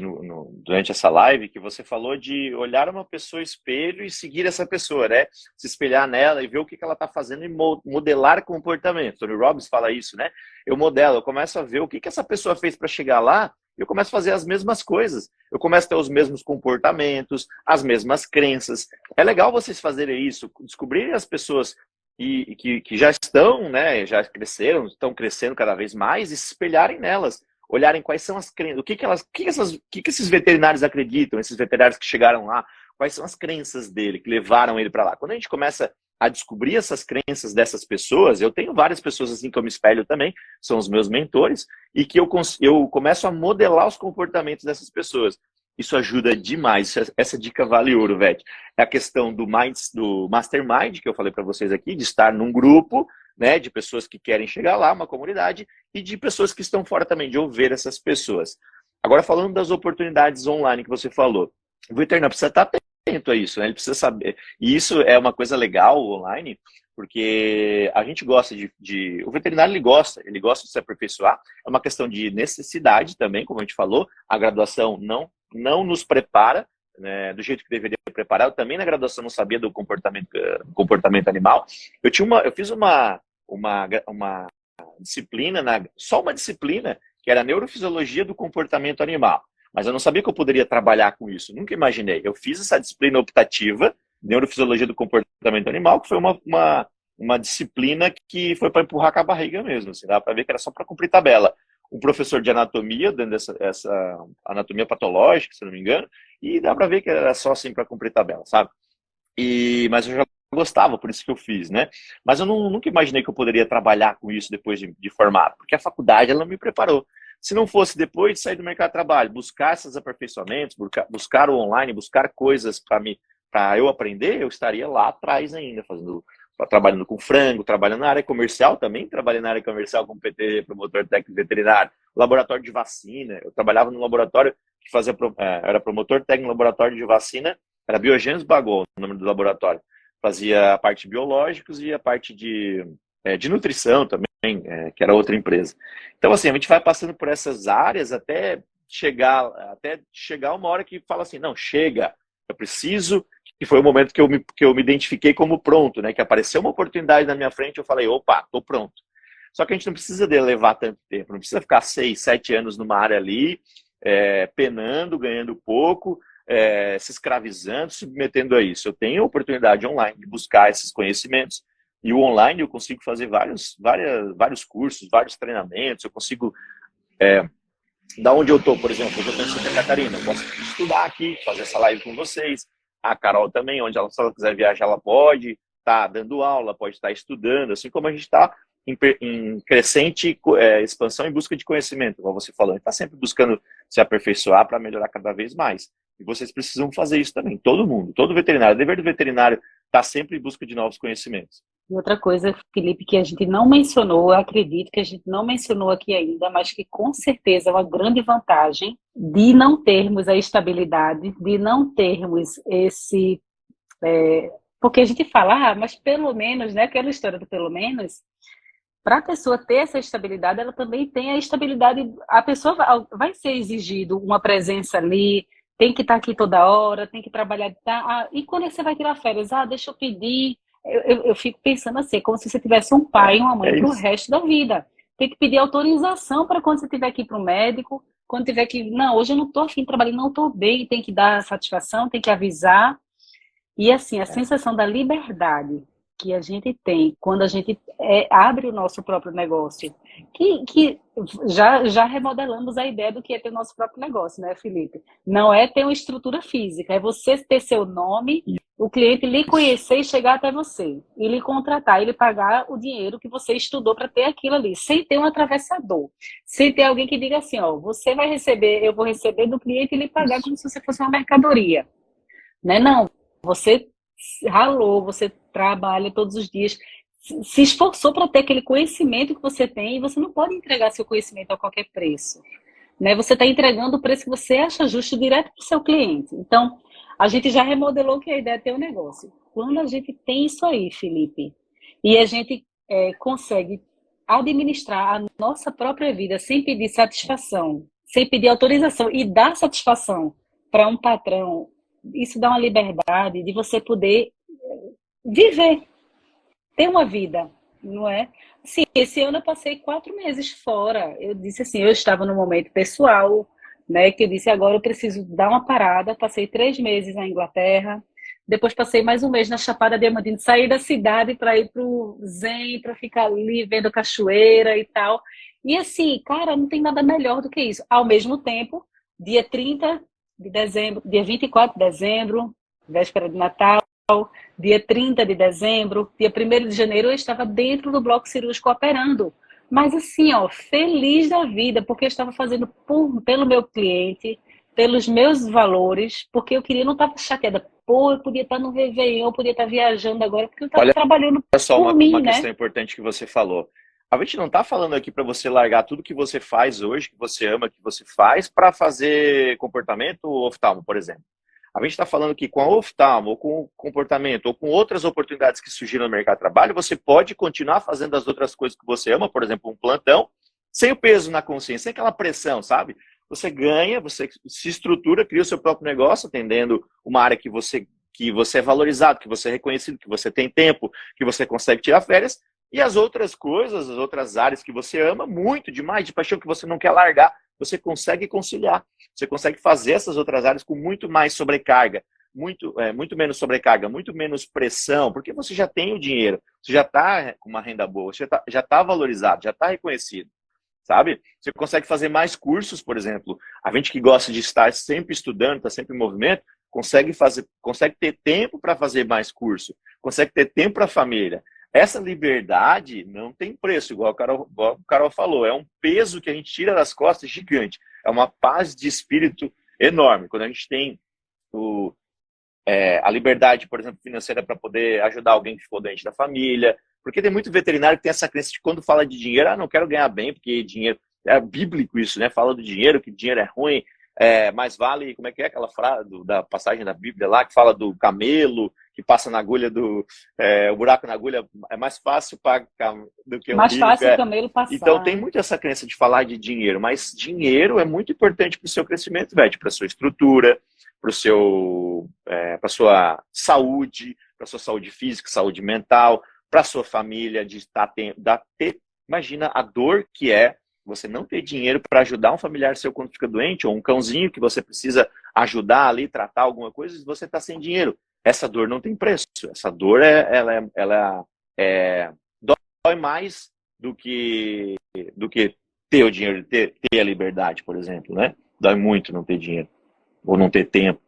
durante essa live, que você falou de olhar uma pessoa espelho e seguir essa pessoa, né? Se espelhar nela e ver o que ela está fazendo e modelar comportamento. Tony Robbins fala isso, né? Eu modelo, eu começo a ver o que essa pessoa fez para chegar lá e eu começo a fazer as mesmas coisas. Eu começo a ter os mesmos comportamentos, as mesmas crenças. É legal vocês fazerem isso, descobrirem as pessoas que já estão, né, já cresceram, estão crescendo cada vez mais e se espelharem nelas, olharem quais são as crenças, o que esses veterinários acreditam, esses veterinários que chegaram lá, quais são as crenças dele, que levaram ele para lá. Quando a gente começa a descobrir essas crenças dessas pessoas, eu tenho várias pessoas assim que eu me espelho também, são os meus mentores, e que eu começo a modelar os comportamentos dessas pessoas. Isso ajuda demais. Essa dica vale ouro, Vete. É a questão do Mastermind, que eu falei para vocês aqui, de estar num grupo, né, de pessoas que querem chegar lá, uma comunidade, e de pessoas que estão fora também, de ouvir essas pessoas. Agora, falando das oportunidades online que você falou, o veterinário precisa estar atento a isso, né? Ele precisa saber. E isso é uma coisa legal online, porque a gente gosta o veterinário ele gosta de se aperfeiçoar, é uma questão de necessidade também, como a gente falou, a graduação não nos prepara, né, do jeito que deveria preparar. Eu também na graduação não sabia do comportamento animal. Eu fiz uma disciplina, só uma disciplina, que era neurofisiologia do comportamento animal. Mas eu não sabia que eu poderia trabalhar com isso. Nunca imaginei. Eu fiz essa disciplina optativa, neurofisiologia do comportamento animal, que foi uma disciplina que foi para empurrar com a barriga mesmo. Assim, dá para ver que era só para cumprir tabela. Um professor de anatomia, dando essa anatomia patológica, se não me engano, e dá para ver que era só assim para cumprir tabela, sabe? Mas eu já gostava, por isso que eu fiz, né? Mas eu nunca imaginei que eu poderia trabalhar com isso depois de formado, porque a faculdade ela me preparou. Se não fosse depois de sair do mercado de trabalho, buscar esses aperfeiçoamentos, buscar o online, buscar coisas para eu aprender, eu estaria lá atrás ainda, trabalhando com frango, trabalhando na área comercial também, trabalhando na área comercial com PT, promotor técnico veterinário, laboratório de vacina. Eu trabalhava no laboratório que era promotor técnico no laboratório de vacina, era Biogenes Bagol, o nome do laboratório. Fazia a parte de biológicos e a parte de nutrição também, que era outra empresa. Então, assim, a gente vai passando por essas áreas até chegar uma hora que fala assim, não, chega, eu preciso, que foi o momento que eu me identifiquei como pronto, né? Que apareceu uma oportunidade na minha frente, eu falei, opa, tô pronto. Só que a gente não precisa levar tanto tempo, não precisa ficar 6, 7 anos numa área ali, penando, ganhando pouco, se escravizando, se submetendo a isso. Eu tenho a oportunidade online de buscar esses conhecimentos, e o online eu consigo fazer vários cursos, vários treinamentos, eu consigo, da onde eu estou, por exemplo, eu estou em Santa Catarina, eu posso estudar aqui, fazer essa live com vocês, a Carol também, se ela quiser viajar, ela pode estar dando aula, pode estar estudando, assim como a gente está em crescente expansão em busca de conhecimento, como você falou, a gente está sempre buscando se aperfeiçoar para melhorar cada vez mais. E vocês precisam fazer isso também, todo mundo, todo veterinário. O dever do veterinário está sempre em busca de novos conhecimentos. E outra coisa, Felipe, que a gente não mencionou, eu acredito que a gente não mencionou aqui ainda, mas que com certeza é uma grande vantagem de não termos a estabilidade, de não termos esse... porque a gente fala, mas pelo menos, né, aquela história do pelo menos, para a pessoa ter essa estabilidade, ela também tem a estabilidade, a pessoa vai ser exigido uma presença ali, tem que estar aqui toda hora, tem que trabalhar, e quando você vai tirar férias? Deixa eu pedir. Eu fico pensando assim, como se você tivesse um pai e uma mãe para o resto da vida. Tem que pedir autorização para quando você tiver que ir para o médico, quando tiver que... Não, hoje eu não estou afim de trabalhar, não estou bem, tem que dar satisfação, tem que avisar. E assim, a É. sensação da liberdade que a gente tem quando a gente abre o nosso próprio negócio, que já remodelamos a ideia do que é ter o nosso próprio negócio, né, Felipe? Não é ter uma estrutura física, é você ter seu nome, o cliente lhe Isso. conhecer e chegar até você, e lhe contratar, e lhe pagar o dinheiro que você estudou para ter aquilo ali, sem ter um atravessador, sem ter alguém que diga assim, ó, você vai receber, eu vou receber do cliente e lhe pagar Isso. como se você fosse uma mercadoria, né? Não, você ralou, você trabalha todos os dias, se esforçou para ter aquele conhecimento que você tem e você não pode entregar seu conhecimento a qualquer preço, né? Você está entregando o preço que você acha justo direto para o seu cliente. Então, a gente já remodelou que a ideia é ter um negócio. Quando a gente tem isso aí, Felipe, e a gente consegue administrar a nossa própria vida sem pedir satisfação, sem pedir autorização e dar satisfação para um patrão, isso dá uma liberdade de você poder viver, ter uma vida, não é? Sim, esse ano eu passei 4 meses fora. Eu disse assim, eu estava num momento pessoal, né? Que eu disse, agora eu preciso dar uma parada. Passei 3 meses na Inglaterra, depois passei mais um mês na Chapada Diamantina, saí da cidade para ir para o Zen, para ficar ali vendo cachoeira e tal. E assim, cara, não tem nada melhor do que isso. Ao mesmo tempo, dia 30 de dezembro, dia 24 de dezembro, véspera de Natal, dia 30 de dezembro, dia 1º de janeiro, eu estava dentro do bloco cirúrgico operando. Mas assim, ó, feliz da vida, porque eu estava fazendo pelo meu cliente, pelos meus valores, porque eu queria, não estava chateada. Pô, eu podia estar no Réveillon, eu podia estar viajando agora, porque eu estava Olha trabalhando só por uma mim, né? questão importante que você falou. A gente não está falando aqui para você largar tudo que você faz hoje, que você ama, que você faz, para fazer comportamento ou oftalmo, por exemplo. A gente está falando que com a oftalmo, ou com o comportamento, ou com outras oportunidades que surgiram no mercado de trabalho, você pode continuar fazendo as outras coisas que você ama, por exemplo, um plantão, sem o peso na consciência, sem aquela pressão, sabe? Você ganha, você se estrutura, cria o seu próprio negócio, atendendo uma área que você é valorizado, que você é reconhecido, que você tem tempo, que você consegue tirar férias, e as outras coisas, as outras áreas que você ama muito demais, de paixão que você não quer largar, você consegue conciliar. Você consegue fazer essas outras áreas com muito mais sobrecarga, muito menos sobrecarga, muito menos pressão, porque você já tem o dinheiro, você já está com uma renda boa, você já tá valorizado, já está reconhecido, sabe? Você consegue fazer mais cursos, por exemplo. A gente que gosta de estar sempre estudando, está sempre em movimento, consegue ter tempo para fazer mais curso, consegue ter tempo para a família. Essa liberdade não tem preço, igual o Carol falou, é um peso que a gente tira das costas gigante, é uma paz de espírito enorme. Quando a gente tem a liberdade, por exemplo, financeira para poder ajudar alguém que ficou doente da família, porque tem muito veterinário que tem essa crença de quando fala de dinheiro, não quero ganhar bem, porque dinheiro, é bíblico isso, né? Fala do dinheiro, que dinheiro é ruim, mais vale, como é que é aquela frase da passagem da Bíblia lá, que fala do camelo, que passa na agulha o buraco na agulha é mais fácil pagar do que um Mais rico. fácil o camelo Então tem passar. muito essa crença de falar de dinheiro, mas dinheiro é muito importante para o seu crescimento, velho, para a sua estrutura, para sua saúde, para sua saúde física, saúde mental, para sua família, de imagina a dor que é você não ter dinheiro para ajudar um familiar seu quando fica doente, ou um cãozinho que você precisa ajudar ali, tratar alguma coisa, e você está sem dinheiro. Essa dor não tem preço. Essa dor, dói mais do que ter o dinheiro, ter a liberdade, por exemplo, né? Dói muito não ter dinheiro, ou não ter tempo.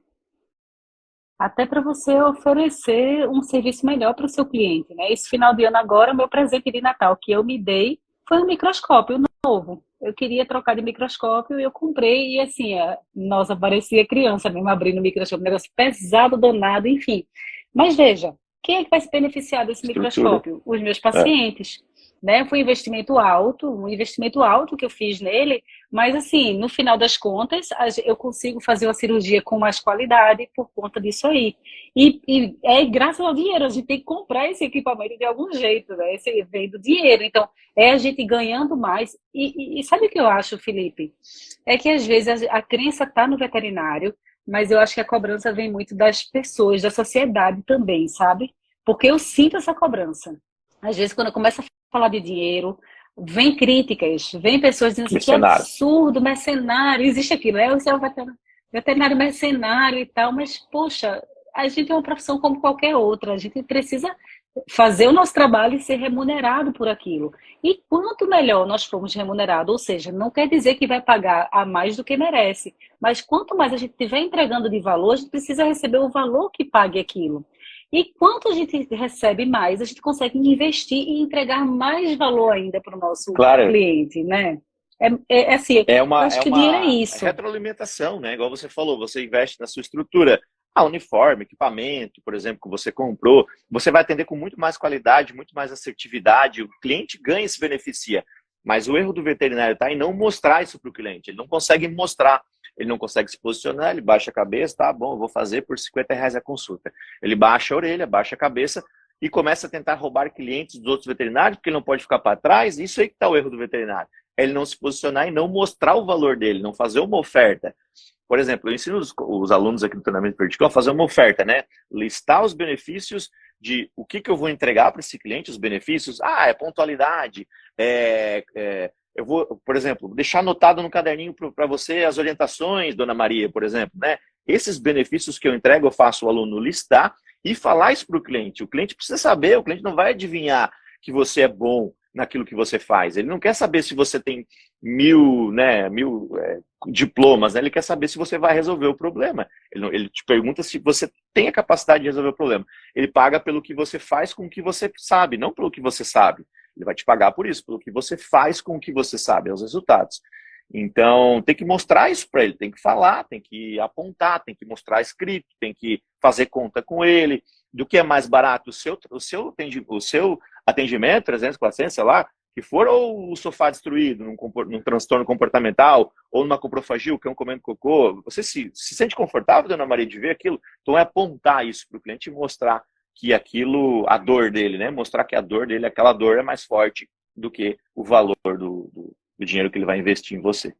Até para você oferecer um serviço melhor para o seu cliente, né? Esse final de ano agora, o meu presente de Natal que eu me dei foi um microscópio novo. Eu queria trocar de microscópio e eu comprei e assim, nossa, parecia criança mesmo abrindo o microscópio, um negócio pesado, danado, enfim. Mas veja, quem é que vai se beneficiar desse Estrutura. microscópio? Os meus pacientes, né? Foi um investimento alto que eu fiz nele, mas assim, no final das contas, eu consigo fazer uma cirurgia com mais qualidade por conta disso aí. E é graças ao dinheiro, a gente tem que comprar esse equipamento de algum jeito, né? Esse vem do dinheiro. Então, é a gente ganhando mais. E sabe o que eu acho, Felipe? É que às vezes a crença está no veterinário, mas eu acho que a cobrança vem muito das pessoas, da sociedade também, sabe? Porque eu sinto essa cobrança. Às vezes, quando eu começo a falar de dinheiro, vem críticas, vem pessoas dizendo assim, que Mercenário. absurdo, mercenário, existe aquilo, né? Você é um veterinário mercenário e tal, mas, poxa, a gente é uma profissão como qualquer outra, a gente precisa fazer o nosso trabalho e ser remunerado por aquilo. E quanto melhor nós formos remunerados, ou seja, não quer dizer que vai pagar a mais do que merece, mas quanto mais a gente estiver entregando de valor, a gente precisa receber o valor que pague aquilo. E quanto a gente recebe mais, a gente consegue investir e entregar mais valor ainda para o nosso Claro, cliente, né? Assim, é eu uma, acho é que o dinheiro é uma isso. retroalimentação, né? Igual você falou, você investe na sua estrutura. Ah, uniforme, equipamento, por exemplo, que você comprou, você vai atender com muito mais qualidade, muito mais assertividade, o cliente ganha e se beneficia. Mas o erro do veterinário está em não mostrar isso para o cliente. Ele não consegue mostrar, ele não consegue se posicionar, ele baixa a cabeça, tá bom, eu vou fazer por R$ 50 a consulta. Ele baixa a orelha, baixa a cabeça e começa a tentar roubar clientes dos outros veterinários, porque ele não pode ficar para trás. Isso aí que está o erro do veterinário. É ele não se posicionar e não mostrar o valor dele, não fazer uma oferta. Por exemplo, eu ensino os alunos aqui no treinamento vertical a fazer uma oferta, né? Listar os benefícios de o que eu vou entregar para esse cliente, os benefícios. Ah, é pontualidade. Eu vou, por exemplo, deixar anotado no caderninho para você as orientações, dona Maria, por exemplo, né? Esses benefícios que eu entrego, eu faço o aluno listar e falar isso para o cliente. O cliente precisa saber, o cliente não vai adivinhar que você é bom naquilo que você faz. Ele não quer saber se você tem mil diplomas, né? Ele quer saber se você vai resolver o problema. Ele te pergunta se você tem a capacidade de resolver o problema. Ele paga pelo que você faz com o que você sabe, não pelo que você sabe. Ele vai te pagar por isso, pelo que você faz com o que você sabe, é os resultados. Então, tem que mostrar isso para ele, tem que falar, tem que apontar, tem que mostrar escrito, tem que fazer conta com ele, do que é mais barato, o seu atendimento, 300, 400, sei lá, que for, ou o sofá destruído num transtorno comportamental, ou numa coprofagia, o cão comendo cocô. Você se sente confortável, dona Maria, de ver aquilo? Então é apontar isso para o cliente e mostrar que aquilo, a dor dele, né? Mostrar que a dor dele, aquela dor é mais forte do que o valor do dinheiro que ele vai investir em você.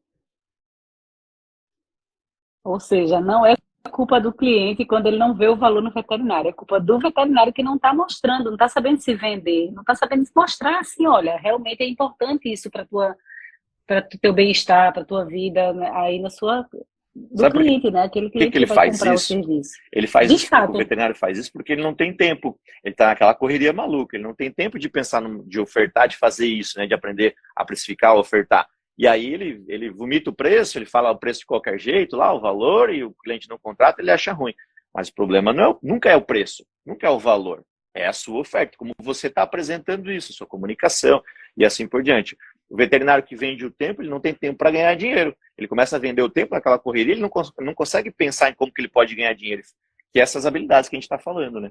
Ou seja, não é culpa do cliente quando ele não vê o valor no veterinário, é culpa do veterinário que não está mostrando, não está sabendo se vender, não está sabendo se mostrar assim, olha, realmente é importante isso para o teu bem-estar, para a tua vida, né, aí na sua do Sabe por cliente, né? Aquele que cliente que que ele vai faz comprar o isso? serviço. Ele faz De isso, o fato. veterinário faz isso porque ele não tem tempo. Ele está naquela correria maluca, ele não tem tempo de pensar, de ofertar, de fazer isso, né? De aprender a precificar, ofertar. E aí ele vomita o preço, ele fala o preço de qualquer jeito, lá o valor, e o cliente não contrata, ele acha ruim. Mas o problema nunca é o preço, nunca é o valor. É a sua oferta, como você está apresentando isso, sua comunicação e assim por diante. O veterinário que vende o tempo, ele não tem tempo para ganhar dinheiro. Ele começa a vender o tempo naquela correria, ele não consegue pensar em como que ele pode ganhar dinheiro. Que é essas habilidades que a gente está falando, né?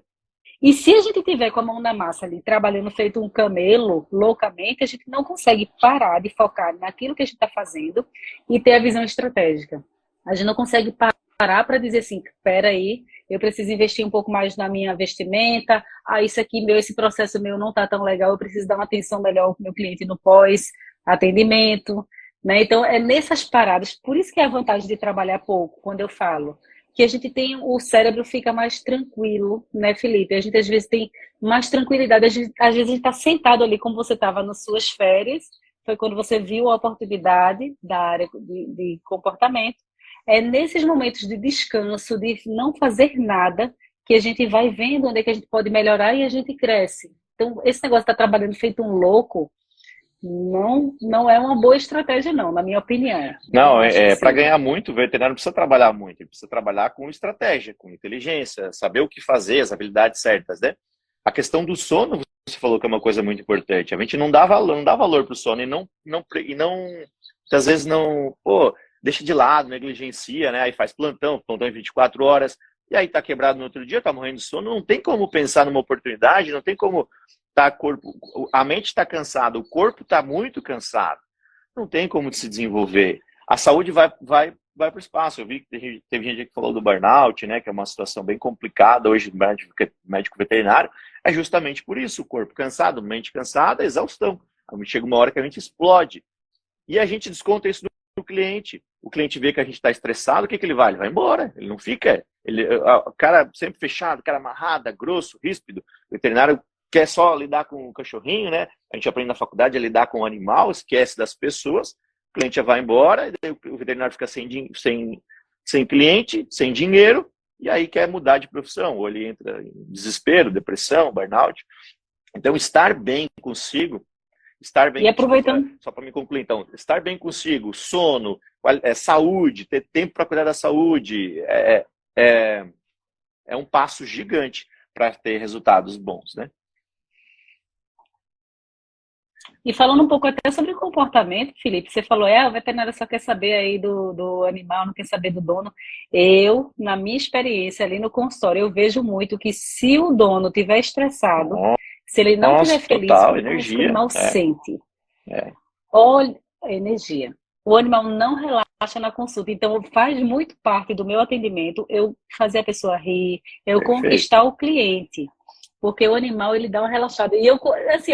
E se a gente tiver com a mão na massa ali, trabalhando feito um camelo, loucamente, a gente não consegue parar de focar naquilo que a gente está fazendo e ter a visão estratégica. A gente não consegue parar para dizer assim, espera aí, eu preciso investir um pouco mais na minha vestimenta, isso aqui, esse processo meu não está tão legal, eu preciso dar uma atenção melhor ao meu cliente no pós-atendimento, né? Então, é nessas paradas, por isso que é a vantagem de trabalhar pouco, quando eu falo que a gente tem, o cérebro fica mais tranquilo, né, Felipe? A gente às vezes tem mais tranquilidade, às vezes a gente está sentado ali como você estava nas suas férias, foi quando você viu a oportunidade da área de comportamento. É nesses momentos de descanso, de não fazer nada, que a gente vai vendo onde é que a gente pode melhorar e a gente cresce. Então, esse negócio de estar trabalhando feito um louco, não é uma boa estratégia, não, na minha opinião. Não Não, acho que para seja. ganhar muito, o veterinário não precisa trabalhar muito, ele precisa trabalhar com estratégia, com inteligência, saber o que fazer, as habilidades certas, né? A questão do sono, você falou que é uma coisa muito importante. A gente não dá valor para o sono muitas vezes não, pô, deixa de lado, negligencia, né? Aí faz plantão em 24 horas, e aí tá quebrado no outro dia, tá morrendo de sono, não tem como pensar numa oportunidade, não tem como a mente está cansada, o corpo está muito cansado, não tem como se desenvolver. A saúde vai para o espaço. Eu vi que teve gente que falou do burnout, né, que é uma situação bem complicada hoje no médico veterinário. É justamente por isso, o corpo cansado, mente cansada, exaustão. Chega uma hora que a gente explode. E a gente desconta isso no cliente. O cliente vê que a gente está estressado, o que ele vai? Ele vai embora, ele não fica. O cara sempre fechado, cara amarrado, grosso, ríspido. O veterinário quer só lidar com o cachorrinho, né? A gente aprende na faculdade a lidar com o animal, esquece das pessoas, o cliente já vai embora, e daí o veterinário fica sem cliente, sem dinheiro, e aí quer mudar de profissão, ou ele entra em desespero, depressão, burnout. Então, estar bem consigo, E aproveitando, só para me concluir, então, estar bem consigo, sono, saúde, ter tempo para cuidar da saúde, é, é um passo gigante para ter resultados bons, né? e falando um pouco até sobre comportamento, Felipe, você falou, o veterinário só quer saber aí do animal, não quer saber do dono. Eu, na minha experiência ali no consultório, eu vejo muito que se o dono estiver estressado, se ele não estiver Nossa, feliz, total, parece que o energia. animal sente. É. Olha a energia. O animal não relaxa na consulta. Então, faz muito parte do meu atendimento eu fazer a pessoa rir, eu Perfeito. conquistar o cliente. Porque o animal, ele dá uma relaxada. E eu, assim,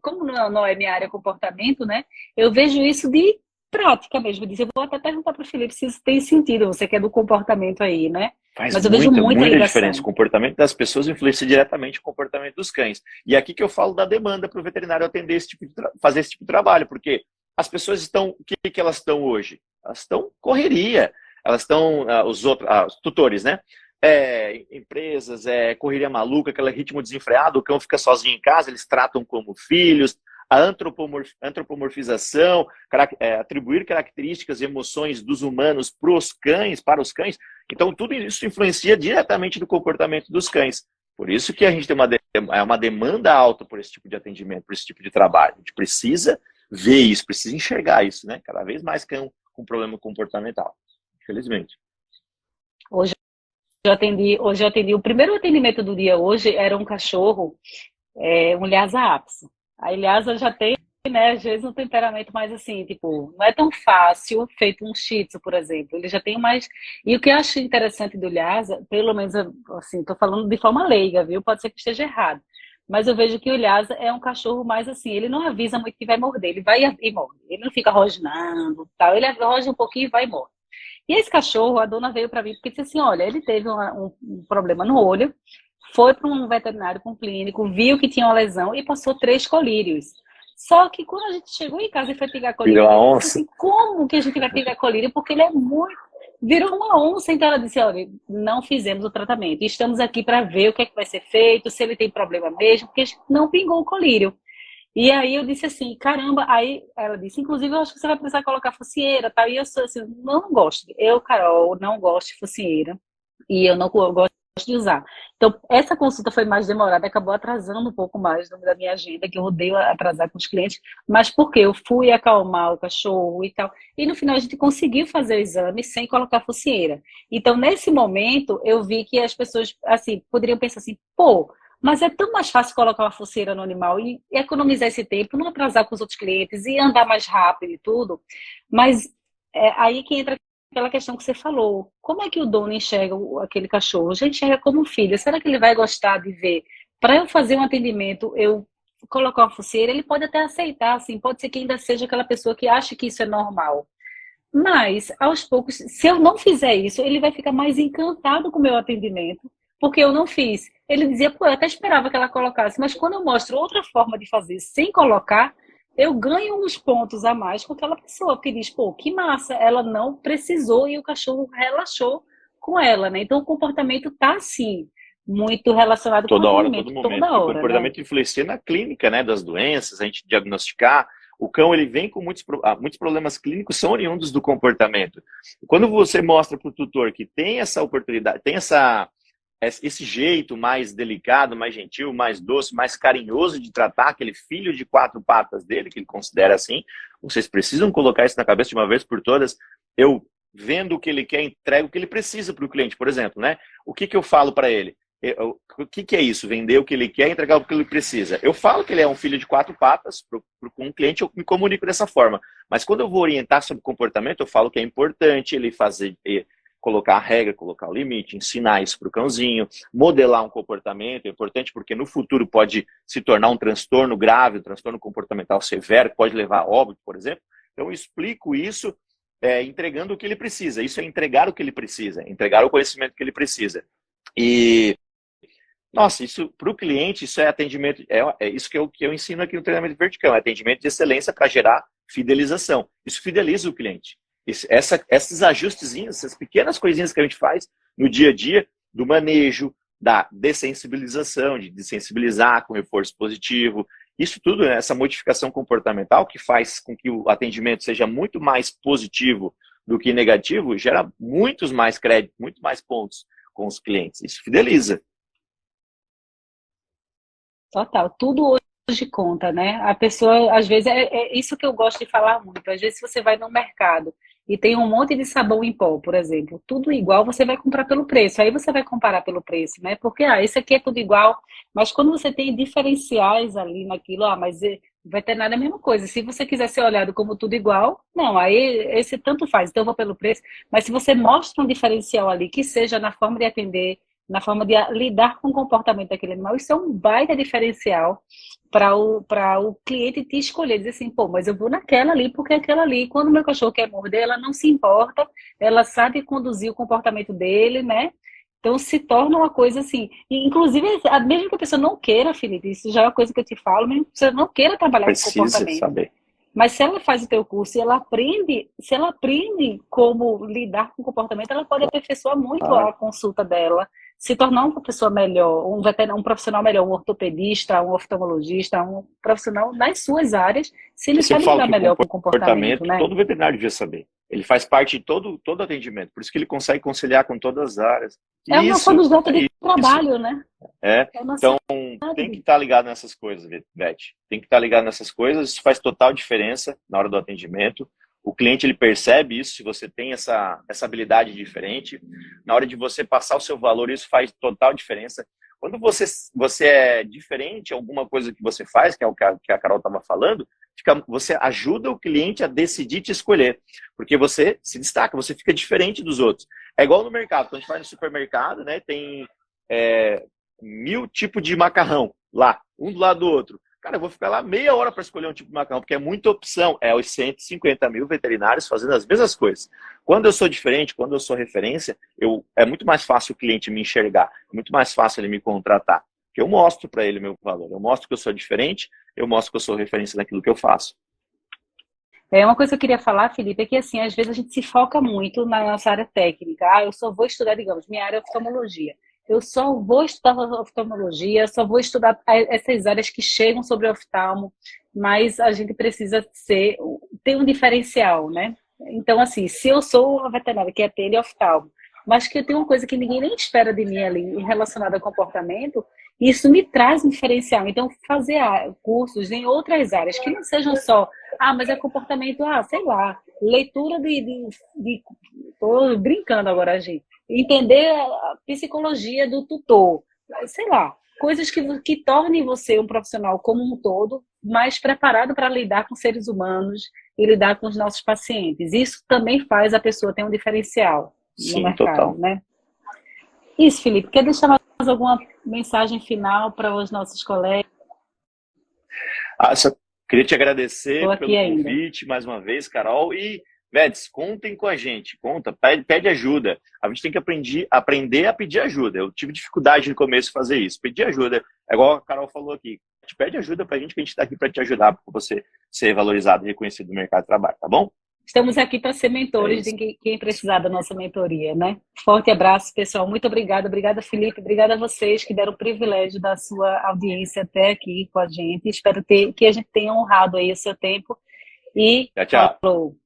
como não é minha área comportamento, né? Eu vejo isso de prática mesmo. Eu vou até perguntar para o Felipe se isso tem sentido, você que é do comportamento aí, né? Faz Mas eu vejo muita, muita muita diferença. O ligação. comportamento das pessoas influencia diretamente o comportamento dos cães. E aqui que eu falo da demanda para o veterinário atender fazer esse tipo de trabalho, porque as pessoas estão, o que elas estão hoje? Elas estão correria. Elas estão, os tutores, né? Empresas, correria maluca, aquele ritmo desenfreado, o cão fica sozinho em casa, eles tratam como filhos, a antropomorfização, atribuir características e emoções dos humanos para os cães. Então, tudo isso influencia diretamente no comportamento dos cães. Por isso que a gente tem uma demanda alta por esse tipo de atendimento, por esse tipo de trabalho. A gente precisa ver isso, precisa enxergar isso, né? Cada vez mais cão com problema comportamental, infelizmente. Hoje eu atendi, o primeiro atendimento do dia hoje era um cachorro, um Lhasa Apso. A Lhasa já tem, né, às vezes um temperamento mais assim, tipo, não é tão fácil, feito um Shih Tzu, por exemplo. Ele já tem mais... E o que eu acho interessante do Lhasa, pelo menos, assim, tô falando de forma leiga, viu? Pode ser que esteja errado. Mas eu vejo que o Lhasa é um cachorro mais assim, ele não avisa muito que vai morder, ele vai e morre. Ele não fica rosnando, tal. Ele rosna um pouquinho e vai e morre. E esse cachorro, a dona veio para mim porque disse assim, olha, ele teve um problema no olho, foi para um veterinário, para um clínico, viu que tinha uma lesão e passou 3 colírios. Só que quando a gente chegou em casa e foi pegar colírio, Virou a ele disse onça? assim, como que a gente vai pegar colírio? Porque ele é muito... Virou uma onça, então ela disse, olha, não fizemos o tratamento. Estamos aqui para ver o que é que vai ser feito, se ele tem problema mesmo, porque a gente não pingou o colírio. E aí eu disse assim, caramba, aí ela disse, inclusive eu acho que você vai precisar colocar focinheira, tá? E eu sou assim, não gosto. Eu, Carol, não gosto de focinheira. E eu não gosto de usar. Então, essa consulta foi mais demorada, acabou atrasando um pouco mais da minha agenda, que eu odeio atrasar com os clientes, mas porque eu fui acalmar o cachorro e tal. E no final a gente conseguiu fazer o exame sem colocar focinheira. Então, nesse momento, eu vi que as pessoas, assim, poderiam pensar assim, pô, mas é tão mais fácil colocar uma focinheira no animal e economizar esse tempo, não atrasar com os outros clientes e andar mais rápido e tudo. Mas aí que entra aquela questão que você falou. Como é que o dono enxerga aquele cachorro? Já enxerga como um filho. Será que ele vai gostar de ver? Para eu fazer um atendimento, eu colocar uma focinheira, ele pode até aceitar, assim, pode ser que ainda seja aquela pessoa que acha que isso é normal. Mas, aos poucos, se eu não fizer isso, ele vai ficar mais encantado com o meu atendimento, porque eu não fiz. Ele dizia, pô, eu até esperava que ela colocasse, mas quando eu mostro outra forma de fazer sem colocar, eu ganho uns pontos a mais com aquela pessoa, que diz, pô, que massa, ela não precisou e o cachorro relaxou com ela, né? Então, o comportamento tá, assim, muito relacionado com o Toda hora, todo atendimento, momento. toda Porque o hora, né? comportamento influencia na clínica, né, das doenças, a gente diagnosticar. O cão, ele vem com muitos problemas clínicos, são oriundos do comportamento. Quando você mostra para o tutor que tem essa oportunidade, tem esse jeito mais delicado, mais gentil, mais doce, mais carinhoso de tratar aquele filho de 4 patas dele, que ele considera assim, vocês precisam colocar isso na cabeça de uma vez por todas. Eu, vendo o que ele quer, entrego o que ele precisa para o cliente, por exemplo, né? O que eu falo para ele? O que é isso? Vender o que ele quer e entregar o que ele precisa. Eu falo que ele é um filho de 4 patas, com um cliente eu me comunico dessa forma. Mas quando eu vou orientar sobre comportamento, eu falo que é importante ele colocar a regra, colocar o limite, ensinar isso para o cãozinho, modelar um comportamento, é importante porque no futuro pode se tornar um transtorno grave, um transtorno comportamental severo, que pode levar a óbito, por exemplo. Então eu explico isso entregando o que ele precisa. Isso é entregar o que ele precisa, entregar o conhecimento que ele precisa. E nossa, isso para o cliente, isso é atendimento, isso que eu ensino aqui no treinamento vertical, é atendimento de excelência para gerar fidelização. Isso fideliza o cliente. Esses ajustezinhos, essas pequenas coisinhas que a gente faz no dia a dia, do manejo, da dessensibilização, de desensibilizar com reforço positivo, isso tudo, né, essa modificação comportamental que faz com que o atendimento seja muito mais positivo do que negativo, gera muitos mais créditos, muito mais pontos com os clientes. Isso fideliza. Total, tudo hoje conta, né? A pessoa, às vezes, é isso que eu gosto de falar muito. Às vezes, se você vai no mercado e tem um monte de sabão em pó, por exemplo, tudo igual, você vai comprar pelo preço. Aí você vai comparar pelo preço, né? Porque, esse aqui é tudo igual. Mas quando você tem diferenciais ali naquilo, mas veterinário é a mesma coisa. Se você quiser ser olhado como tudo igual, não, aí esse tanto faz. Então, eu vou pelo preço. Mas se você mostra um diferencial ali, que seja na forma de atender, na forma de lidar com o comportamento daquele animal, isso é um baita diferencial para o cliente te escolher, dizer assim, pô, mas eu vou naquela ali, porque aquela ali, quando o meu cachorro quer morder, ela não se importa, ela sabe conduzir o comportamento dele, né? Então se torna uma coisa assim, e, inclusive, mesmo que a pessoa não queira, Felipe, isso já é uma coisa que eu te falo, mesmo que a pessoa não queira trabalhar com Precisa comportamento, saber. mas se ela faz o teu curso e ela aprende, se ela aprende como lidar com o comportamento, ela pode aperfeiçoar muito a consulta dela, se tornar uma pessoa melhor, um profissional melhor, um ortopedista, um oftalmologista, um profissional nas suas áreas, se ele Eu sempre sabe falo lidar que o melhor com o comportamento, né? todo veterinário devia saber. Ele faz parte de todo atendimento, por isso que ele consegue conciliar com todas as áreas. É o nosso Isso, objeto de isso. trabalho, né? É o nosso Então, tem que estar ligado nessas coisas, Beth. Tem que estar ligado nessas coisas, isso faz total diferença na hora do atendimento. O cliente, ele percebe isso, se você tem essa habilidade diferente. Na hora de você passar o seu valor, isso faz total diferença. Quando você é diferente em alguma coisa que você faz, que é o que a Carol estava falando, você ajuda o cliente a decidir te escolher. Porque você se destaca, você fica diferente dos outros. É igual no mercado. Quando a gente vai no supermercado, né, tem 1000 tipos de macarrão lá, um do lado do outro. Cara, eu vou ficar lá meia hora para escolher um tipo de macarrão, porque é muita opção. É os 150 mil veterinários fazendo as mesmas coisas. Quando eu sou diferente, quando eu sou referência, é muito mais fácil o cliente me enxergar, é muito mais fácil ele me contratar. Porque eu mostro para ele o meu valor, eu mostro que eu sou diferente, eu mostro que eu sou referência naquilo que eu faço. Uma coisa que eu queria falar, Felipe, é que assim, às vezes a gente se foca muito na nossa área técnica. Eu só vou estudar, digamos, minha área é oftalmologia. Eu só vou estudar oftalmologia, só vou estudar essas áreas que chegam sobre oftalmo, mas a gente precisa ter um diferencial, né? Então, assim, se eu sou uma veterinária que atende oftalmo, mas que eu tenho uma coisa que ninguém nem espera de mim ali relacionada ao comportamento, isso me traz um diferencial. Então, fazer cursos em outras áreas, que não sejam só, mas é comportamento, sei lá, leitura tô brincando agora, gente. Entender a psicologia do tutor, sei lá, coisas que tornem você um profissional como um todo mais preparado para lidar com seres humanos e lidar com os nossos pacientes. Isso também faz a pessoa ter um diferencial no mercado, total. né? Isso, Felipe. Quer deixar mais alguma mensagem final para os nossos colegas? Só queria te agradecer pelo ainda. convite mais uma vez, Carol. E, Vets, contem com a gente. Pede ajuda. A gente tem que aprender a pedir ajuda. Eu tive dificuldade no começo de fazer isso. Pedir ajuda. É igual a Carol falou aqui. Pede ajuda pra gente, que a gente está aqui para te ajudar, para você ser valorizado e reconhecido no mercado de trabalho, tá bom? Estamos aqui para ser mentores de quem precisar da nossa mentoria, né? Forte abraço, pessoal. Muito obrigada. Obrigada, Felipe. Obrigada a vocês que deram o privilégio da sua audiência até aqui com a gente. Espero que a gente tenha honrado aí o seu tempo. E tchau. falou.